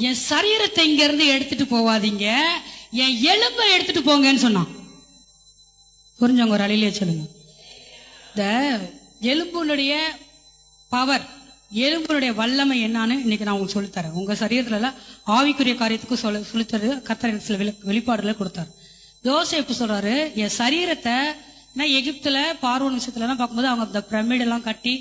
என் சரீரத்தை இங்க இருந்து எடுத்துட்டு போவாதீங்க, என் எலும்பை எடுத்துட்டு போங்கன்னு சொன்னான். புரிஞ்சவங்க ஒரு அழிலே சொல்லுங்க. இந்த எலும்புடைய பவர், எலும்புடைய வல்லமை என்னன்னு இன்னைக்கு நான் உங்களுக்கு சொல்லித்தரேன். உங்க சரீரத்துல ஆவிக்குரிய காரியத்துக்கு சொல்லித்தரு கர்த்தர் சில வெளிப்பாடுகளை கொடுத்தாரு. யோசேப்பு சொல்றாரு, என் சரீரத்தை நான் எகிப்துல பார்வோன் விஷயத்துல எல்லாம் பார்க்கும்போது அவங்க இந்த பிரமிட் எல்லாம் கட்டி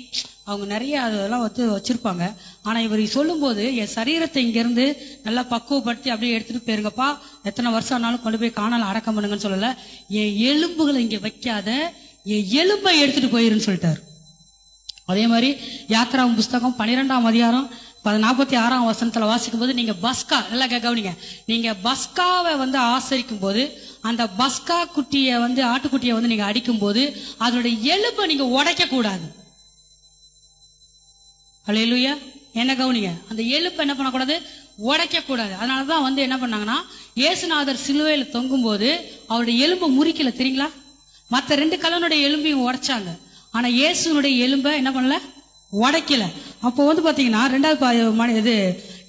அவங்க நிறைய அதெல்லாம் வச்சிருப்பாங்க. ஆனா இவர் சொல்லும் போது, என் சரீரத்தை இங்க இருந்து நல்லா பக்குவப்படுத்தி அப்படியே எடுத்துட்டு போயிருங்கப்பா, எத்தனை வருஷம் ஆனாலும் கொண்டு போய் காணால அடக்கம் பண்ணுங்கன்னு சொல்லல, என் எலும்புகளை இங்க வைக்காத, என் எலும்பை எடுத்துட்டு போயிருன்னு சொல்லிட்டாரு. அதே மாதிரி யாத்திராவும் புஸ்தகம் 12ஆம் அதிகாரம் 46ஆம் வசனத்துல வாசிக்கும் போது, நீங்க பஸ்கா நல்லா கவனிங்க, நீங்க பஸ்காவை ஆசரிக்கும் போது அந்த பஸ்கா குட்டிய ஆட்டுக்குட்டியை நீங்க அடிக்கும் போது அதனுடைய எலும்பை நீங்க உடைக்க கூடாது. ஹல்லேலூயா. என்ன கவனிங்க, அந்த எலும்பை என்ன பண்ணக்கூடாது, உடைக்க கூடாது. அதனாலதான் என்ன பண்ணாங்கன்னா, இயேசுநாதர் சிலுவையில தொங்கும் போது அவருடைய எலும்பை முறிக்கல, தெரியுங்களா? மற்ற 2 கல்லனுடைய எலும்பையும் உடைச்சாங்க, ஆனா இயேசுனுடைய எலும்பை என்ன பண்ணல, உடைக்கல. அப்போ பாத்தீங்கன்னா 2வது இது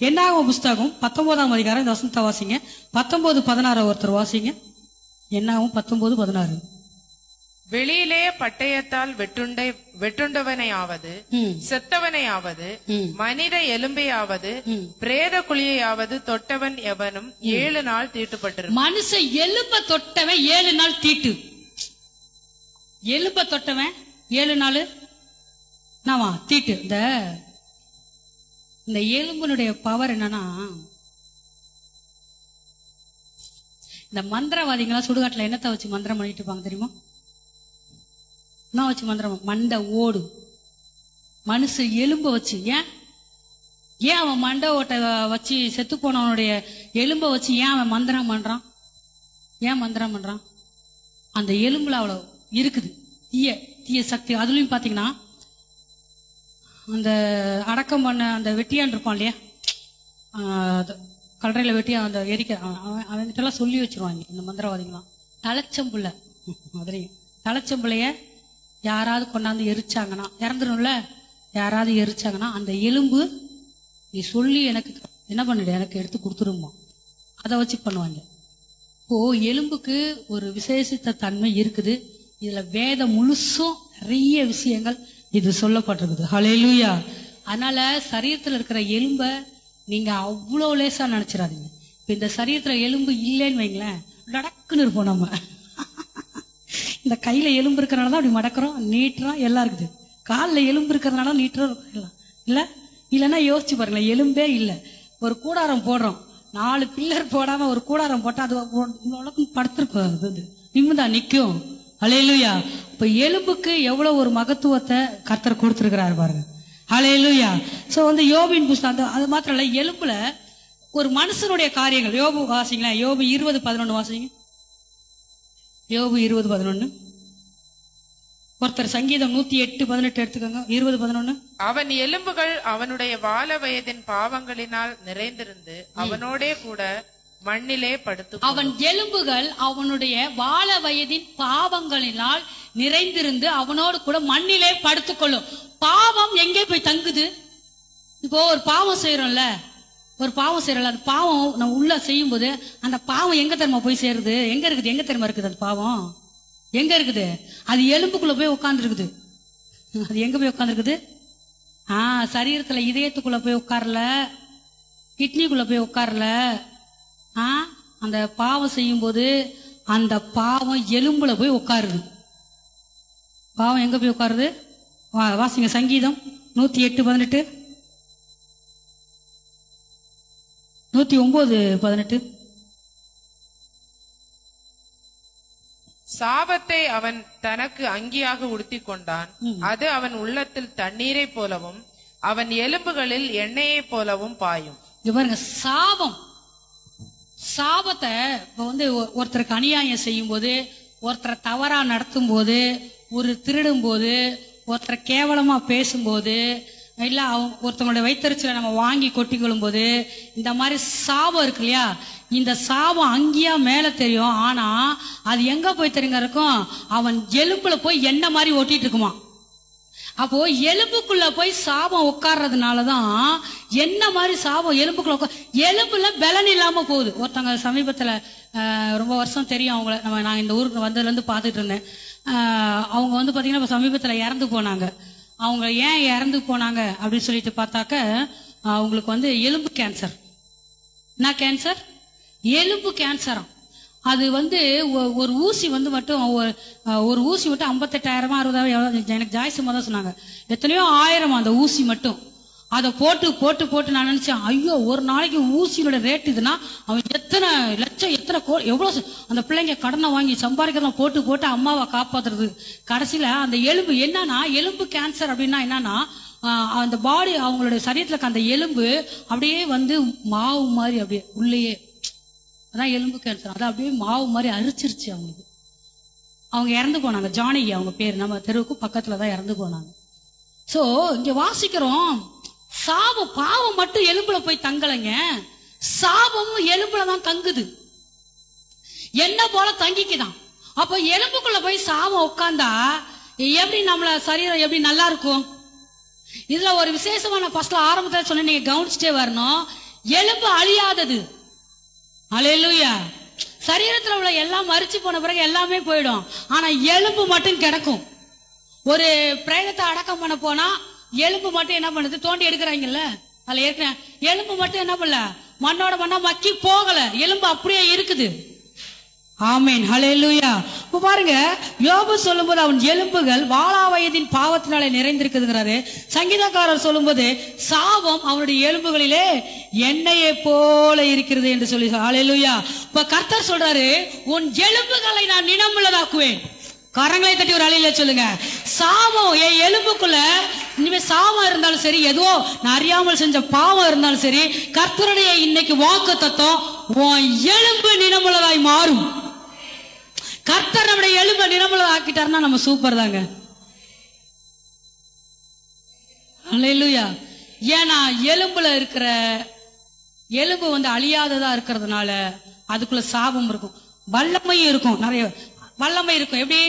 என்னாகும் புஸ்தகம் 19ஆம் அதிகாரம் இந்த வசனத்தை வாசிங்க. 19:16 ஒருத்தர் வாசிங்க. என்னாகும் 19:16. வெளியிலே பட்டயத்தால் வெட்டுண்டவனையாவது, செத்தவனையாவது, மனித எலும்பையாவது, பிரேத குழியையாவது தொட்டவன் எவனும் 7 நாள் தீட்டுப்பட்டிருக்கும். மனுஷ எலும்ப தொட்டவன் 7 நாள் தீட்டு. எலும்ப தொட்டவன் 7 நாள் நாமா தீட்டு. இந்த எலும்புனுடைய பவர் என்னன்னா, இந்த மந்திரவாதிகளா சுடுகாட்டுல என்னத்தை வச்சு மந்திரம் பண்ணிட்டு இருப்பாங்க தெரியுமா? என்ன வச்சு மந்திரம்? மண்டை ஓடு, மனுஷ எலும்ப வச்சு. ஏன் அவன் மண்டை ஓட்டை வச்சு செத்து போனவனுடைய எலும்ப வச்சு ஏன் அவன் மந்திரம் பண்றான்? ஏன் மந்திரம் பண்றான்? அந்த எலும்புல அவ்வளவு இருக்குது தீய சக்தி. அதுலயும் பாத்தீங்கன்னா அந்த அடக்கம் பண்ண அந்த வெட்டியான் இருப்பான் இல்லையா, கல்லறையில வெட்டியா அந்த எரிக்க அவன்கிட்ட எல்லாம் சொல்லி வச்சிருவாங்க இந்த மந்திரவாதிகளாம். தலைச்சம்புள்ள அதுலயும் தலைச்சம்புள்ளைய யாராவது கொண்டாந்து எரிச்சாங்கன்னா, இறந்துரும்ல, யாராவது எரிச்சாங்கன்னா அந்த எலும்பு நீ சொல்லி எனக்கு என்ன பண்ணிடு, எனக்கு எடுத்து கொடுத்துருமா, அதை வச்சு பண்ணுவாங்க. இப்போ எலும்புக்கு ஒரு விசேஷித்த தன்மை இருக்குது. இதுல வேதம் முழுசும் நிறைய விஷயங்கள் இது சொல்லப்பட்டிருக்குது. ஹல்லேலூயா. அதனால சரீரத்துல இருக்கிற எலும்பை நீங்க அவ்வளோ லேசா நினைச்சிடாதீங்க. இப்ப இந்த சரீரத்துல எலும்பு இல்லைன்னு வைங்களேன், நடக்குன்னு இருப்போம் நம்ம. இந்த கையில எலும்பு இருக்கிறனாலதான் அப்படி மடக்கிறோம், நீட்டுறோம், எல்லாம் இருக்குது. காலில் எலும்பு இருக்கிறதுனால நீட்டுறோம் இல்ல, இல்லைன்னா யோசிச்சு பாருங்களேன், எலும்பே இல்லை. ஒரு கூடாரம் போடுறோம், 4 பில்லர் போடாம ஒரு கூடாரம் போட்டா அது உலகம் படுத்திருக்கும், நிம்மதா நிக்கும். ஹல்லேலூயா. இப்ப எலும்புக்கு எவ்வளவு ஒரு மகத்துவத்தை கர்த்தர் கொடுத்திருக்கிறாரு பாருங்க. ஹல்லேலூயா. சோ வந்து யோபின் புஸ்தகம் அது மாத்திரம் இல்ல, எலும்புல ஒரு மனுஷனுடைய காரியங்கள். யோபு வாசிங்களேன், யோபு 20:11 வாசிங்க. யோபு 20:11. ஒருத்தர் சங்கீதம் 108:18 எடுத்துக்கோங்க. 20:11. அவன் எலும்புகள் அவனுடைய வால வயதின் பாவங்களினால் நிறைந்திருந்து அவனோடே கூட மண்ணிலே படுத்து. அவன் எலும்புகள் அவனுடைய வால வயதின் பாவங்களினால் நிறைந்திருந்து அவனோடு கூட மண்ணிலே படுத்துக்கொள்ளும். பாவம் எங்கே போய் தங்குது? இப்போ ஒரு பாவம் செய்யறோம்ல, அந்த பாவம் நம்ம உள்ள செய்யும் போது அந்த பாவம் எங்க தெரியுமா போய் சேருது? எங்க இருக்குது? எங்க தெரியுமா இருக்குது? அந்த பாவம் எங்க இருக்குது? அது எலும்புக்குள்ள போய் உட்கார்ந்து இருக்குது. அது எங்க போய் உட்கார்ந்து இருக்குது? சரீரத்துல இதயத்துக்குள்ள போய் உட்காரல, கிட்னிக்குள்ள போய் உட்காரல. அந்த பாவம் செய்யும் போது அந்த பாவம் எலும்புல போய் உட்காருது. பாவம் எங்க போய் உட்காருது? வாசிங்க சங்கீதம் 108:18, 109:18. சாபத்தை அவன் தனக்கு அங்கியாக உடுத்தி கொண்டான், அது அவன் உள்ளத்தில் தண்ணீரை போலவும் அவன் எலும்புகளில் எண்ணெயை போலவும் பாயும். பாருங்க, சாபத்தை இப்ப வந்து ஒருத்தருக்கு அநியாயம் செய்யும் போது, ஒருத்தரை தவறா நடத்தும் போது, ஒரு திருடும் போது, ஒருத்தரை கேவலமா பேசும்போது, இல்ல ஒருத்தவங்களுடைய வைத்தறிச்சல நம்ம வாங்கி கொட்டி கொள்ளும் போது, இந்த மாதிரி சாபம் இருக்கு இல்லையா, இந்த சாபம் அங்கேயா மேல தெரியும். ஆனா அது எங்க போய் தெரியுங்க இருக்கும்? அவன் எலும்புல போய் என்ன மாதிரி ஒட்டிட்டு இருக்குமா. அப்போ எலும்புக்குள்ள போய் சாபம் உட்கார்றதுனாலதான் என்ன மாதிரி சாபம் எலும்புக்குள்ள எலும்புல பலன் இல்லாம போகுது. ஒருத்தவங்க சமீபத்துல ரொம்ப வருஷம் தெரியும் அவங்கள, நான் இந்த ஊருக்கு வந்ததுல இருந்து பாத்துட்டு இருந்தேன். அவங்க வந்து பாத்தீங்கன்னா சமீபத்துல இறந்து போனாங்க. அவங்க ஏன் இறந்து போனாங்க அப்படின்னு சொல்லிட்டு பார்த்தாக்க, அவங்களுக்கு வந்து எலும்பு கேன்சர். என்ன கேன்சர்? எலும்பு கேன்சரா. அது வந்து ஒரு ஊசி வந்து மட்டும் ஒரு ஊசி மட்டும் 58,000 60,000 எனக்கு ஜாய்ஸுமா தான் சொன்னாங்க. எத்தனையோ 1000 அந்த ஊசி மட்டும். அதை போட்டு போட்டு போட்டு நான் நினைச்சேன், ஐயோ ஒரு நாளைக்கு ஊசியோட ரேட் இதுன்னா அவன் எத்தனை லட்சம் எத்தனை எவ்வளவு அந்த பிள்ளைங்க கடனை வாங்கி சம்பாதிக்கிறதெல்லாம் போட்டு போட்டு அம்மாவை காப்பாத்துறது. கடைசியில அந்த எலும்பு என்னன்னா, எலும்பு கேன்சர் அப்படின்னா என்னன்னா, அந்த பாடி அவங்களுடைய சரீரத்துல இருக்க அந்த எலும்பு அப்படியே வந்து மாவு மாதிரி அப்படியே உள்ளேயே, அதான் எலும்பு கேன்சர், அதான் அப்படியே மாவு மாதிரி அரிச்சிருச்சு அவங்களுக்கு. அவங்க இறந்து போனாங்க. ஜானகி அவங்க பேர். நம்ம தெருவுக்கு பக்கத்துலதான் இறந்து போனாங்க. சோ இங்க வாசிக்கிறோம், சாபம் பாவம் மட்டும் எலும்புல போய் தங்கலைங்க, சாபம் எலும்புல தான் தங்குது. என்ன போல தங்கிக்குதான். அப்ப எலும்புக்குள்ள போய் சாபம் உட்கார்ந்தா எப்படி நம்மள சரீரம் எப்படி நல்லா இருக்கும்? இதுல ஒரு விசேஷமான ஃபர்ஸ்ட்ல ஆரம்பத்துல சொன்ன, நீங்க கவனிச்சுட்டே வரணும். எலும்பு அழியாதது. ஹல்லேலூயா. சரீரத்துல உள்ள எல்லாம் மரிச்சு போன பிறகு எல்லாமே போயிடும், ஆனா எலும்பு மட்டும் கிடக்கும். ஒரு பிரேதத்தை அடக்கம் பண்ண போனா எலும்பு மட்டும் என்ன பண்ணுது? தோண்டி எடுக்கிறாங்கல்ல, அதுல ஏற்க எலும்பு மட்டும் என்ன பண்ணல, மண்ணோட மண்ணா மக்கி போகல, எலும்பு அப்படியே இருக்குது. ஆமேன். ஹல்லேலூயா. இப்ப பாருங்க, யோபு சொல்லும்போது அவன் எலும்புகள் வாலா வயதின் பாவத்தினாலே நிறைந்திருக்குதுங்கிறாரு. சங்கீதக்காரர் சொல்லும்போது சாபம் அவனுடைய எலும்புகளிலே எண்ணெயை போல இருக்கிறது என்று சொல்லி. ஹல்லேலூயா. இப்ப கர்த்தர் சொல்றாரு, உன் எலும்புகளை நான் நினமுள்ளதாக்குவேன். கரங்களை தட்டி ஒரு அலையில சொல்லுங்க. சாபம் என் எலும்புக்குள்ள இனிமே சாபம் இருந்தாலும் சரி, ஏதோ நான் அறியாமல் செஞ்ச பாவம் இருந்தாலும் சரி, கர்த்தருடைய இன்னைக்கு வாக்கு தத்துவம், உன் எலும்பு நினமுள்ளதாய் மாறும். கர்த்தர் நம்முடைய எலும்பை நினமுள்ளதா ஆக்கிட்டாருன்னா நம்ம சூப்பர் தாங்க. அல்லேலூயா. ஏன்னா எலும்புல இருக்கிற எலும்பு வந்து அழியாததா இருக்கிறதுனால அதுக்குள்ள சாபம் இருக்கும், வல்லமையும் இருக்கும், நிறைய வல்லமை இருக்கும். எப்படி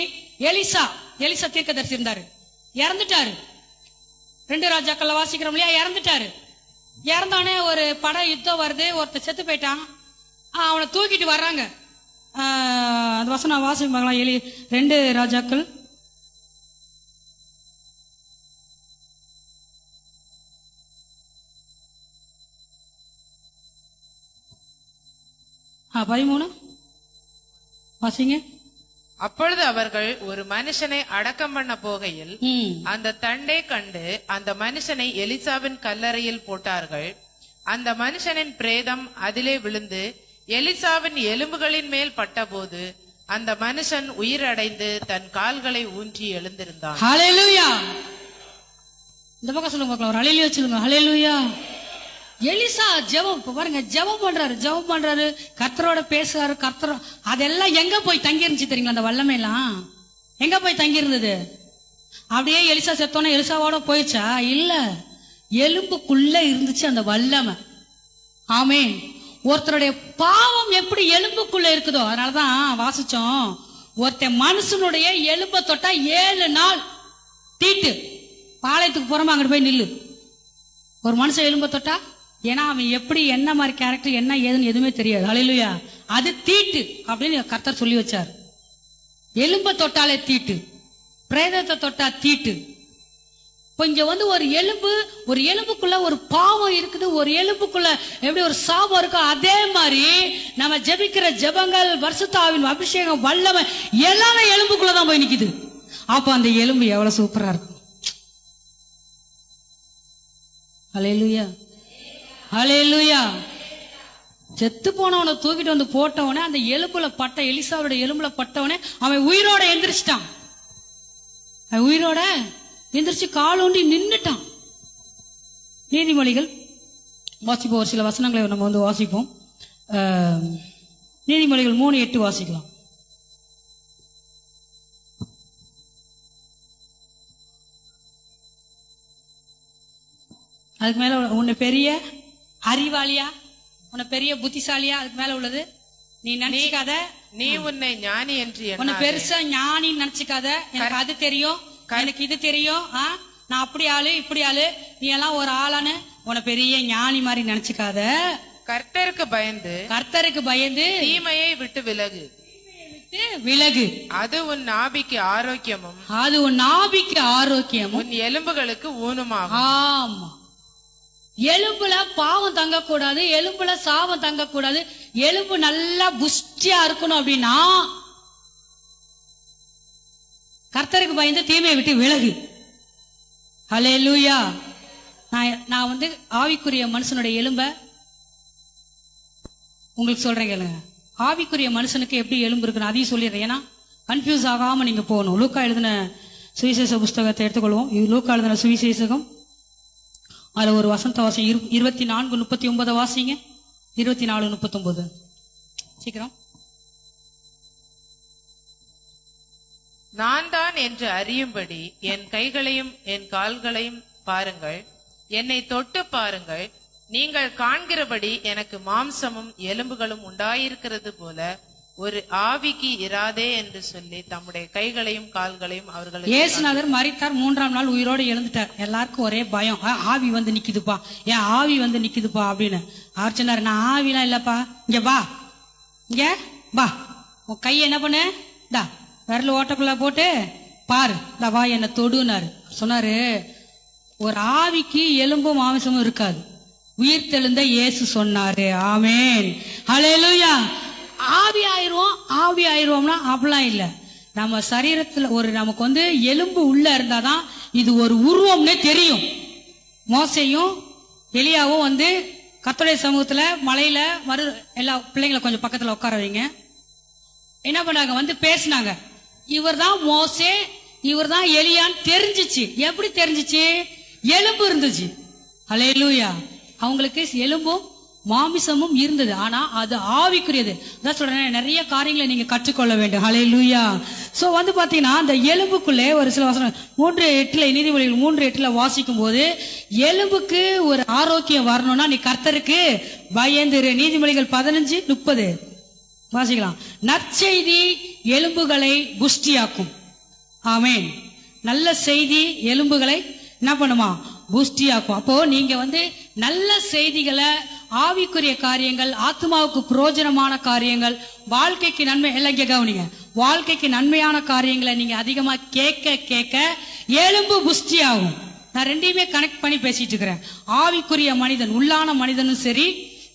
எலிசா தீர்க்கதரிசி இருந்தாரு, இறந்துட்டாரு. 2 ராஜாக்கள்ல வாசிக்கிறோம் இல்லையா, இறந்துட்டாரு. இறந்தானே ஒரு படை யுத்தம் வருது, ஒருத்தர் செத்து போயிட்டான், அவனை தூக்கிட்டு வர்றாங்க. அந்த வசனம் வாசிப்பாங்களா? 2 ராஜாக்கள் 13 வாசிங்க. அப்பொழுது அவர்கள் ஒரு மனுஷனை அடக்கம் பண்ண போகையில் அந்த தண்டை கண்டு அந்த மனுஷனை எலிசாவின் கல்லறையில் போட்டார்கள். அந்த மனுஷனின் பிரேதம் அதிலே விழுந்து எலிசாவின் எலும்புகளின் மேல் பட்டபோது அந்த மனுஷன் உயிரடைந்து தன் கால்களை ஊன்றி எழுந்திருந்தான். ஹல்லேலூயா. இந்த பக்கம் சொல்லுங்க, ஒரு ஹல்லேலூயா சொல்லுங்க. ஹல்லேலூயா. எலிசா ஜெபம் பாருங்க, ஜெபம் பண்றாரு, கர்த்தரோட பேசுறாரு. கர்த்தர் அதெல்லாம் எங்க போய் தங்கி இருந்துச்சு தெரியுங்களா? அந்த வல்லமை எல்லாம் எங்க போய் தங்கி இருந்தது? அப்படியே எலிசா செத்தோன்னா எலிசாவோட போயிடுச்சா? இல்ல, எலும்புக்குள்ள இருந்துச்சு அந்த வல்லமை. ஆமென். ஒருத்தருடைய பாவம் எப்படி எலும்புக்குள்ள இருக்குதோ, அதனாலதான் வாசிச்சோம், ஒருத்தன் மனுஷனுடைய எலும்பை தொட்டா 7 நாள் தீட்டு. பாளையத்துக்கு போறோமா அங்கிட்டு போய் நில்லு. ஒரு மனுஷன் எலும்பை தொட்டா, ஏன்னா அவன் எப்படி என்ன மாதிரி கேரக்டர் என்ன ஏதுன்னு எதுவுமே தெரியாது. ஹல்லேலூயா. அது தீட்டு அப்படின்னு கர்த்தர் சொல்லி வச்சார். எலும்பை தொட்டாலே தீட்டு, பிரேதத்தை தொட்டா தீட்டு. இப்போ இங்க வந்து ஒரு எலும்புக்குள்ள ஒரு பாவம் இருக்குது, ஒரு எலும்புக்குள்ள எப்படி ஒரு சாபம் இருக்கோ, அதே மாதிரி நம்ம ஜெபிக்கிற ஜெபங்கள், பரிசுத்த ஆவியின் அபிஷேகம், வல்லமை எல்லாமே எலும்புக்குள்ளதான் போய் நிக்குது. அப்ப அந்த எலும்பு எவ்வளவு சூப்பரா இருக்கும். ஹல்லேலூயா, ஹல்லேலூயா. செத்து போனவனை தூக்கிட்டு வந்து போட்டவனே, அந்த எலும்புல பட்ட எலிசாவோட எலும்புல பட்டவனே அவன் உயிரோட எந்திரிச்சிட்டான். உயிரோட எந்திரிச்சு காலோண்டி நின்னுட்டான். நீதிமொழிகள் வாசிப்போம், ஒரு சில வசனங்களை நம்ம வந்து வாசிப்போம். நீதிமொழிகள் 3:8 வாசிக்கலாம். அதுக்கு மேல உன்னை பெரிய அறிவாளியா, உன்னை பெரிய புத்திசாலியா, அதுக்கு மேல உள்ளது நீ நினைச்சுக்காத. நீ உன்னை ஞானி என்று உன்னை பெருசா ஞானி நினைச்சுக்காத. எனக்கு அது தெரியும், எனக்கு இது தெரியும், நான் அப்படி ஆளு இப்படி ஆளு, நீ எல்லாம் ஒரு ஆளானு உன்னை பெரிய ஞானி மாதிரி நினைச்சுக்காத. கர்த்தருக்கு பயந்து தீமையை விட்டு விலகு. அது உன் நாபிக்கு ஆரோக்கியமும் உன் எலும்புகளுக்கு ஊனமாகும். ஆமா, எலும்புல பாவம் தங்கக்கூடாது, எலும்புல சாபம் தங்கக்கூடாது. எலும்பு நல்லா புஷ்டியா இருக்கணும் அப்படின்னா கர்த்தருக்கு பயந்து தீமையை விட்டு விலகு. ஹல்லேலூயா. நான் வந்து ஆவிக்குரிய மனுஷனுடைய எலும்ப உங்களுக்கு சொல்றேன் கேளுங்க. ஆவிக்குரிய மனுஷனுக்கு எப்படி எலும்பு இருக்குன்னு அதையும் சொல்லிடுறேன், ஏன்னா கன்ஃபியூஸ் ஆகாம நீங்க போகணும். லூக்கா எழுதின சுவிசேஷ புஸ்தகத்தை எடுத்துக்கொள்வோம். லூக்கா எழுதின சுவிசேஷகம், அதுல ஒரு வசனத்தை வாசிங்க. 24:39 வாசிங்க. 24:39 சீக்கிரம். நான் தான் என்று அறியும்படி என் கைகளையும் என் கால்களையும் பாருங்கள், என்னை தொட்டு பாருங்கள். நீங்கள் காண்கிறபடி எனக்கு மாம்சமும் எலும்புகளும் உண்டாயிருக்கிறது போல ஒரு ஆவிக்கு இராதே என்று சொல்லி தம்முடைய கைகளையும் கால்களையும் அவர்களுக்கு. இயேசுநாதர் மரித்தார், 3ஆம் நாள் உயிரோடு எழுந்துட்டார். எல்லாருக்கும் ஒரே பயம், ஆவி வந்து நிக்குதுப்பா, ஏன் ஆவி வந்து நிக்குதுப்பா அப்படின்னு. அவர் சொன்னார், நான் ஆவிலாம் இல்லப்பா, இங்க வா, இங்க வா, உன் கையை என்ன பண்ணு, தா விரல் ஓட்டக்குள்ள போட்டு பாரு, இந்த வா என்ன தொடுனாரு. சொன்னாரு, ஒரு ஆவிக்கு எலும்பும் மாமிசமும் இருக்காது, உயிர் தெழுந்த இயேசு சொன்னாரு. ஆமென், ஹல்லேலூயா. ஆவி ஆயிடுவோம்னா அப்படிலாம் இல்ல. நம்ம சரீரத்துல நமக்கு வந்து எலும்பு உள்ள இருந்தாதான் இது ஒரு உருவம்னே தெரியும். மோசையும் எலியாவும் வந்து கர்த்தருடைய சமூகத்துல மலையில எல்லா பிள்ளைங்களை கொஞ்சம் பக்கத்துல உட்கார வைங்க. என்ன பண்ணாங்க, வந்து பேசினாங்க. இவர் தான் மோசே, இவர் தான் எலியான்னு தெரிஞ்சிச்சு. எப்படி தெரிஞ்சிச்சு? எலும்பு இருந்துச்சு. ஹல்லேலூயா. அவங்களுக்கு எலும்பும் மாமிசமும் இருந்தது. ஆனா அது ஆவிக்குரியது. அதான் சொல்றேன், நிறைய காரியங்களை நீங்க கற்றுக்கொள்ள வேண்டும். ஹல்லேலூயா. சோ பாத்தீங்கன்னா அந்த எலும்புக்குள்ளே ஒரு சில வசனம் 3:8 நீதிமொழிகள் 3:8 வாசிக்கும் போது, எலும்புக்கு ஒரு ஆரோக்கியம் வரணும்னா நீ கர்த்தருக்கு பயந்திரு. நீதிமொழிகள் 15:30 வாசிக்கலாம். நற்செய்தி எலும்புகளை புஷ்டியாக்கும். ஆமேன். நல்ல செய்தி எலும்புகளை என்ன பண்ணுமா? புஷ்டியாக்கும். அப்போ நீங்க நல்ல செய்திகளை, ஆவிக்குரிய காரியங்கள், ஆத்மாவுக்கு பிரயோஜனமான காரியங்கள், வாழ்க்கைக்கு நன்மை எல்லாம் கவனிங்க. வாழ்க்கைக்கு நன்மையான காரியங்களை நீங்க அதிகமா கேட்க கேட்க எலும்பு புஷ்டியாகும். நான் ரெண்டையுமே கனெக்ட் பண்ணி பேசிட்டு இருக்கிறேன். ஆவிக்குரிய மனிதன், உள்ளான மனிதனும் சரி,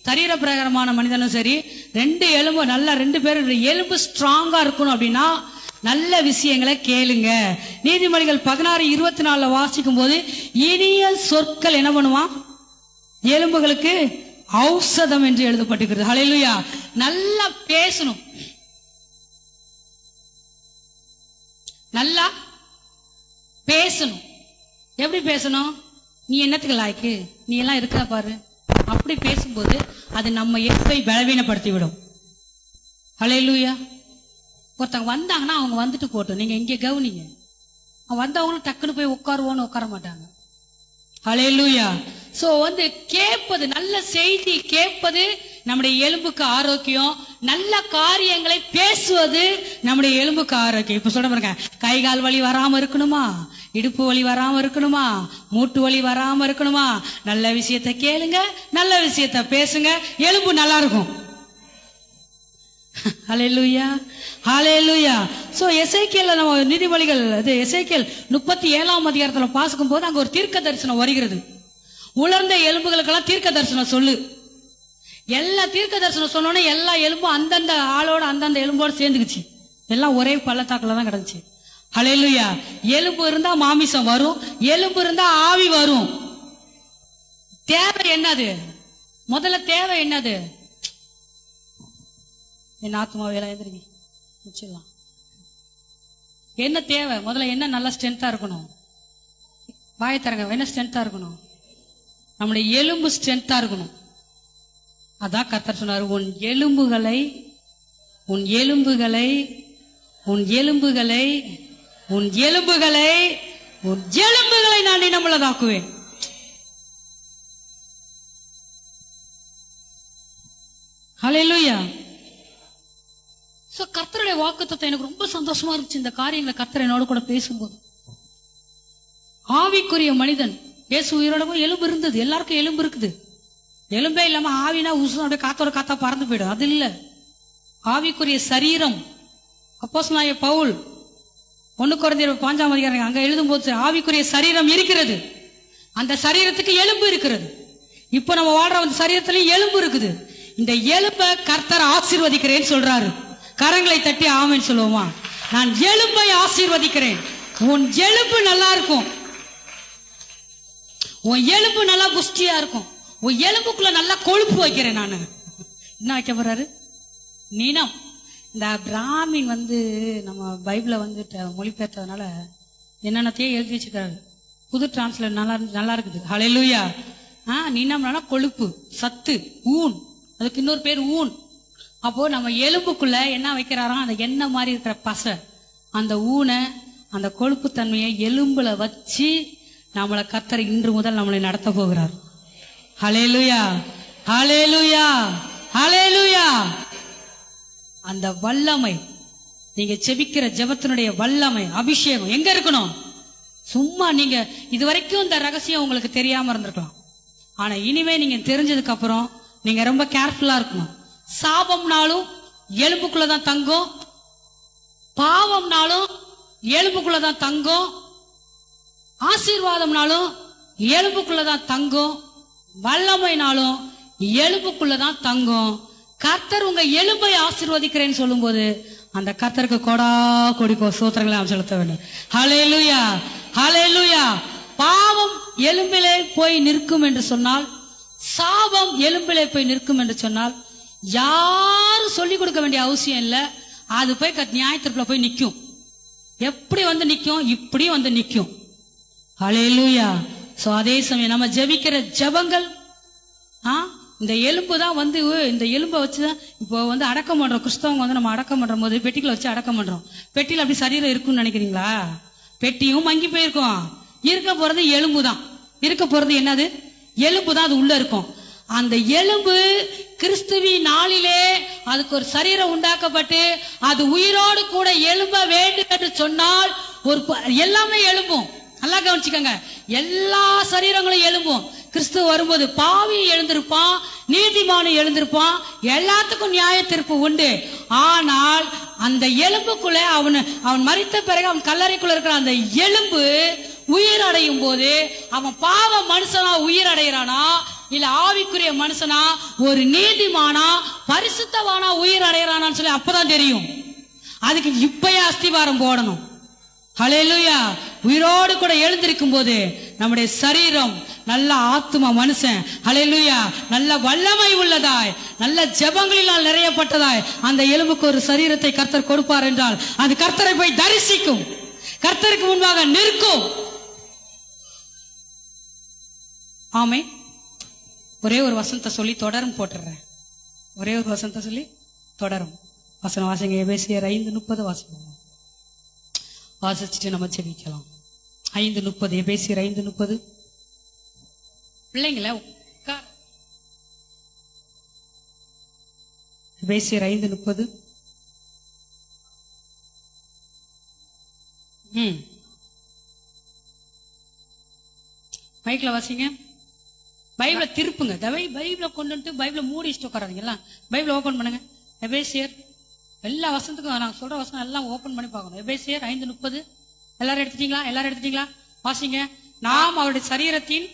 சரீர பிரகாரமான மனிதனும் சரி, ரெண்டு எலும்பு நல்லா, ரெண்டு பேரும் எலும்பு ஸ்ட்ராங்கா இருக்கணும் அப்படின்னா நல்ல விஷயங்களை கேளுங்க. நீதிமொழிகள் 16:24 வாசிக்கும் போது, இனிய சொற்கள் என்ன பண்ணுவான்? எலும்புகளுக்கு ஔஷதம் என்று எழுதப்பட்டிருக்கிறது. ஹல்லேலூயா. நல்லா பேசணும், நல்லா பேசணும். எப்படி பேசணும்? நீ என்னத்துக்கு லாய்க்கு, நீ எல்லாம் இருக்கா பாரு, அப்படி பேசும்போது அது நம்ம எலும்பை பலவீனப்படுத்தி விடும். ஹல்லேலூயா. ஒருத்தவங்க வந்தாங்கன்னா அவங்க வந்துட்டு போட்டோம், நீங்க இங்கே கவனிங்க. வந்தவங்களும் டக்குன்னு போய் உட்காருவோன்னு உட்கார மாட்டாங்க. ஹல்லேலூயா. சோ கேட்பது, நல்ல செய்தி கேட்பது நம்முடைய எலும்புக்கு ஆரோக்கியம். நல்ல காரியங்களை பேசுவது நம்முடைய எலும்புக்கு ஆரோக்கியம். இப்ப சொல்ற பாருங்க, கை கால் வலி வராம இருக்கணுமா, இடுப்பு வலி வராம இருக்கணுமா, மூட்டு வலி வராம இருக்கணுமா, நல்ல விஷயத்தை கேளுங்க, நல்ல விஷயத்தை பேசுங்க, எலும்பு நல்லா இருக்கும். ஹல்லேலூயா, ஹல்லேலூயா. சோ எசேக்கியேல், நம்ம நீதிமொழிகள் எசேக்கியேல் 37ஆம் அதிகாரத்துல வாசிக்கும் போது அங்க ஒரு தீர்க்க தரிசனம் வருகிறது. உலர்ந்த எலும்புகளுக்கெல்லாம் தீர்க்க தரிசனம் சொல்லு. எல்லா தீர்க்க தரிசனம் சொன்னோன்னே எல்லா எலும்பும் அந்தந்த ஆளோட அந்தந்த எலும்போட சேர்ந்துக்குச்சு. எல்லாம் ஒரே பள்ளத்தாக்குல தான் கிடந்துச்சு. ஹல்லேலூயா. எலும்பு இருந்தா மாமிசம் வரும், எலும்பு இருந்தா ஆவி வரும். தேவை என்னது? முதல்ல தேவை என்னது? என் ஆத்மாவையெல்லாம் எதிர்வி முடிச்சிடலாம். என்ன தேவை? முதல்ல என்ன நல்ல ஸ்ட்ரென்த்தா இருக்கணும்? வாயத்தரங்க. என்ன ஸ்ட்ரென்த்தா இருக்கணும்? நம்முடைய எலும்பு ஸ்ட்ரென்த்தா இருக்கணும். அதான் கர்த்தர் சொன்னார், உன் எலும்புகளை உன் எலும்புகளை உன் எலும்புகளை உன் எலும்புகளை உன் எலும்புகளை நான் இனமுள்ளதாக்குவேன். ஹல்லேலூயா. சோ கர்த்தருடைய வாக்குத்தத்தம் எனக்கு ரொம்ப சந்தோஷமா இருந்துச்சு. இந்த காரியங்களை கர்த்தர் என்னோட கூட பேசும்போது, ஆவிக்குரிய மனிதன், இயேசு உயிரோட எலும்பு இருந்தது. எல்லாருக்கும் எலும்பு இருக்குது. எலும்பே இல்லாம ஆவினா உசு அப்படியே காத்தோட காத்தா பறந்து போயிடும். அது இல்ல, ஆவிக்குரிய சரீரம். அப்போஸ்தலனாகிய பவுல் 1 கொரிந்தியர் 5ஆம் அதிகாரம் அங்க எழுதும் போது, ஆவிக்குரிய சரீரம் இருக்கிறது, அந்த சரீரத்துக்கு எலும்பு இருக்கிறது. இப்ப நம்ம வாழ்ற அந்த சரீரத்திலயும் எலும்பு இருக்குது. இந்த எலும்பை கர்த்தர் ஆசீர்வதிக்கிறேன்னு சொல்றாரு. கரங்களை தட்டி ஆமென் சொல்லுவோமா? நான் எலும்பை ஆசீர்வதிக்கிறேன். உன் எலும்பு நல்லா இருக்கும், உன் எலும்பு நல்லா புஷ்டியா இருக்கும், உன் எலும்புக்குள்ள நல்லா கொழுப்பு வைக்கிறேன். நான் என்ன வைக்க போறாரு? நினம். இந்த பிராமின் நம்ம பைபிள மொழிபெயர்த்ததுனால என்னென்னத்தையே எழுதி வச்சுக்கிறாரு. புது டிரான்ஸ்லேட் நல்லா இருக்குது. ஹல்லேலூயா. நினம்னா கொழுப்பு, சத்து, ஊன். அதுக்கு இன்னொரு பேர் ஊன். அப்போ நம்ம எலும்புக்குள்ள என்ன வைக்கிறாராம்? அந்த எண்ணெய் மாதிரி இருக்கிற பசை, அந்த ஊனை, அந்த கொழுப்பு தன்மையை எலும்புல வச்சு நம்மளை கர்த்தர் இன்று முதல் நம்மளை நடத்த போகிறார். ஹல்லேலூயா, ஹல்லேலூயா, ஹல்லேலூயா. அந்த வல்லமை, நீங்க செபிக்கிற ஜெபத்தினுடைய வல்லமை, அபிஷேகம் எங்க இருக்கணும்? சும்மா நீங்க இதுவரைக்கும் இந்த ரகசியம் உங்களுக்கு தெரியாம இருந்திருக்கலாம். ஆனா இனிமே நீங்க தெரிஞ்சதுக்கு அப்புறம் நீங்க ரொம்ப கேர்ஃபுல்லா இருக்கணும். சாபம்னாலும் எலும்புக்குள்ளதான் தங்கும், பாவம்னாலும் எலும்புக்குள்ளதான் தங்கும், ஆசீர்வாதம்னாலும் எலும்புக்குள்ளதான் தங்கும், வல்லமைனாலும் எலும்புக்குள்ளதான் தங்கும். கர்த்தர் உங்க எலும்பை ஆசீர்வதிக்கிறேன்னு சொல்லும் போது அந்த கர்த்தருக்கு கோடா கோடி சோத்திரங்களை செலுத்த வேண்டும். ஹல்லேலூயா, ஹல்லேலூயா. பாவம் எலும்பிலே போய் நிற்கும் என்று சொன்னால், சாபம் எலும்பிலே போய் நிற்கும் என்று சொன்னால், யாரும் சொல்லிக் கொடுக்க வேண்டிய அவசியம் இல்லை. அது போய் நியாயத்திற்குள்ள போய் நிற்கும். எப்படி நிற்கும்? இப்படி நிற்கும். ஹல்லேலூயா. சோ அதே சமயம் நம்ம ஜெபிக்கிற ஜெபங்கள் இந்த எலும்பு தான் வந்து இந்த எலும்பை வச்சுதான் இப்போ வந்து அடக்கம் பண்றோம். கிறிஸ்தவங்க வந்து நம்ம அடக்கம் பண்ற போது பெட்டிகளை வச்சு அடக்கம் பண்றோம். பெட்டியில அப்படி சரீரம் இருக்குன்னு நினைக்கிறீங்களா? பெட்டியும் மங்கி போயிருக்கும். இருக்க போறது எலும்பு தான். இருக்க போறது என்னது? எலும்பு தான். அது உள்ள இருக்கும். அந்த எலும்பு கிறிஸ்துவின் நாளிலே அதுக்கு ஒரு சரீரம் உண்டாக்கப்பட்டு அது உயிரோடு கூட எழும்ப வேண்டும் என்று சொன்னால் ஒரு எல்லாமே எழும்பும். நல்லா கவனிச்சுக்கங்க, எல்லா சரீரங்களும் எழும்பும். கிறிஸ்து வரும்போது பாவி எழுந்திருப்பான், நீதிமானும் எழுந்திருப்பான், எல்லாத்துக்கும் நியாய தீர்ப்பு உண்டு. ஆனால் அந்த எலும்புக்குள்ள அவன் மரித்த பிறகு அவன் கல்லறைக்குள்ள இருக்கிற அந்த எலும்பு உயிர் அடையும் போது அவன் பாவ மனுஷனா உயிர் அடைகிறானா, இல்ல ஆவிக்குரிய மனுஷனா, ஒரு நீதிமானா, பரிசுத்தவானா உயிர் அடைகிறானான்னு சொல்லி அப்பதான் தெரியும். அதுக்கு இப்பயே அஸ்திவாரம் போடணும். ஹல்லேலூயா. உயிரோடு கூட எழுந்திருக்கும் போது நம்முடைய சரீரம் நல்ல ஆத்துமா மனுஷன், ஹல்லேலூயா, நல்ல வல்லமை உள்ளதாய், நல்ல ஜெபங்களினால் நிறையப்பட்டதாய் அந்த எலும்புக்கு ஒரு சரீரத்தை கர்த்தர் கொடுப்பார் என்றால் அது கர்த்தரை போய் தரிசிக்கும், கர்த்தருக்கு முன்பாக நிற்கும். ஆமே. ஒரே ஒரு வசனத்தை சொல்லி தொடரும் போட்டுறேன். ஒரே ஒரு வசனத்தை சொல்லி தொடரும். வசனம் வாசிங்க. எபேசியர் 5:30 வாசிப்போம். வாசிச்சுட்டு நம்ம ஜெபிக்கலாம். 5:30 எபேசியர் 5:30. பிள்ளைங்கள எபேசியர் 5:30. மைக்ல வாசிங்க. பைபிள திருப்புங்க. பைபிள கொண்டு வந்து பைபிள மூடி உட்காராதீங்க. எல்லாம் பைபிள ஓபன் பண்ணுங்க. எபேசியர் எல்லா வசனத்துக்கும் நான் சொல்ற வசனம் எல்லாம் ஓபன் பண்ணி பார்க்கணும். எபேசியர் 5:30. எல்லாரும் எடுத்துட்டீங்களா? எல்லாரும் எடுத்துட்டீங்களா? வாசிங்க. நாம் அவருடைய சரீரத்தின்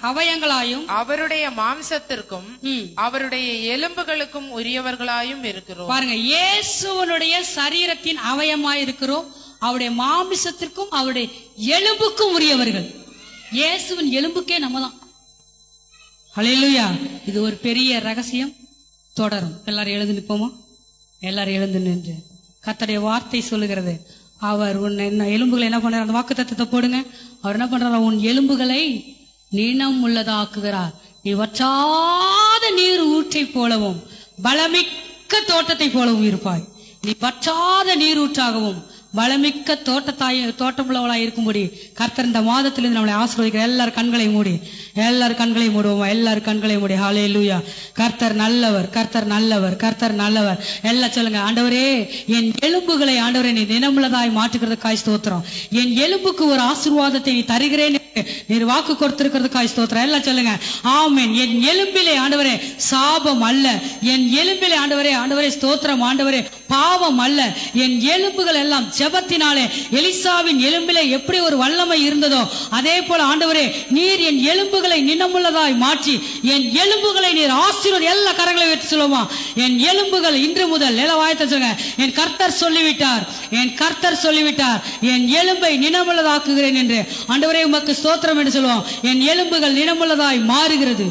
அவயங்களாயும் அவருடைய மாம்சத்திற்கும் அவருடைய எலும்புகளுக்கும் உரியவர்களாயும் இருக்கிறோம். பாருங்க, இயேசுவனுடைய சரீரத்தின் அவயமாய் இருக்கிறோம். அவருடைய மாம்சத்திற்கும் அவருடைய எலும்புக்கும் உரியவர்கள். இயேசுவின் எலும்புக்கே நம்ம தான். ஹல்லேலூயா. இது ஒரு பெரிய ரகசியம். தொடரும். எல்லாரும் எழுந்து நிற்போமா? எல்லாரும் எழுந்து நின்று கர்த்தருடைய வார்த்தை சொல்லுகிறது. அவர் உன் எலும்புகளை என்ன பண்றார்? அந்த வாக்கு தத்தத்தை போடுங்க. அவர் என்ன பண்றார்? உன் எலும்புகளை நீளம் உள்ளதாக்குகிறார். நீ வற்றாத நீர் ஊற்றை போலவும் பலமிக்க தோட்டத்தை போலவும் இருப்பாய். நீ வற்றாத நீர் ஊற்றாகவும் வளமிக்க தோட்டமுள்ளவளாய் இருக்கும்படி கர்த்தர் இந்த மாதத்திலிருந்து நம்மளை ஆசீர்வதிக்கிறார். எல்லாரும் கண்களை மூடி, எல்லாரும் கண்களை மூடுவோமா? எல்லாரும் கண்களை மூடி. ஹல்லேலூயா. கர்த்தர் நல்லவர், கர்த்தர் நல்லவர், கர்த்தர் நல்லவர். எல்லாம் சொல்லுங்க. ஆண்டவரே, என் எலும்புகளை ஆண்டவரே நீ தினமுள்ளதாய் மாற்றுகிறதுக்காய் ஸ்தோத்திரம். என் எலும்புக்கு ஒரு ஆசீர்வாதத்தை நீ தருகிறேன் நீர் வாக்கு கொடுத்திருக்கிறதுக்காய் ஸ்தோத்திரம். எல்லாம் சொல்லுங்க. ஆமென். என் எலும்பிலே ஆண்டவரே சாபம் அல்ல. என் எலும்பிலே ஆண்டவரே ஸ்தோத்திரம். ஆண்டவரே பாவம் அல்ல. என் எலும்புகள் எல்லாம் ஜெபத்தினாலே எலிசாவின் எலும்பிலே எப்படி ஒரு வல்லமை இருந்ததோ அதே போல ஆண்டவரே நீர் என் எலும்புகளை நினமுள்ளதாய் மாற்றி என் எலும்புகளை நீர் ஆசீர்வதி. எல்லா கரங்களை வைத்து சொல்லுவோமா? என் எலும்புகள் இன்று முதல் எல்லா வாயத்தை சொல்லுங்க. என் கர்த்தர் சொல்லிவிட்டார், என் கர்த்தர் சொல்லிவிட்டார், என் எலும்பை நினமுள்ளதாக்குகிறேன் என்று. ஆண்டவரே உமக்கு ஸ்தோத்திரம் என்று சொல்லுவோம். என் எலும்புகள் நினமுள்ளதாய் மாறுகிறது.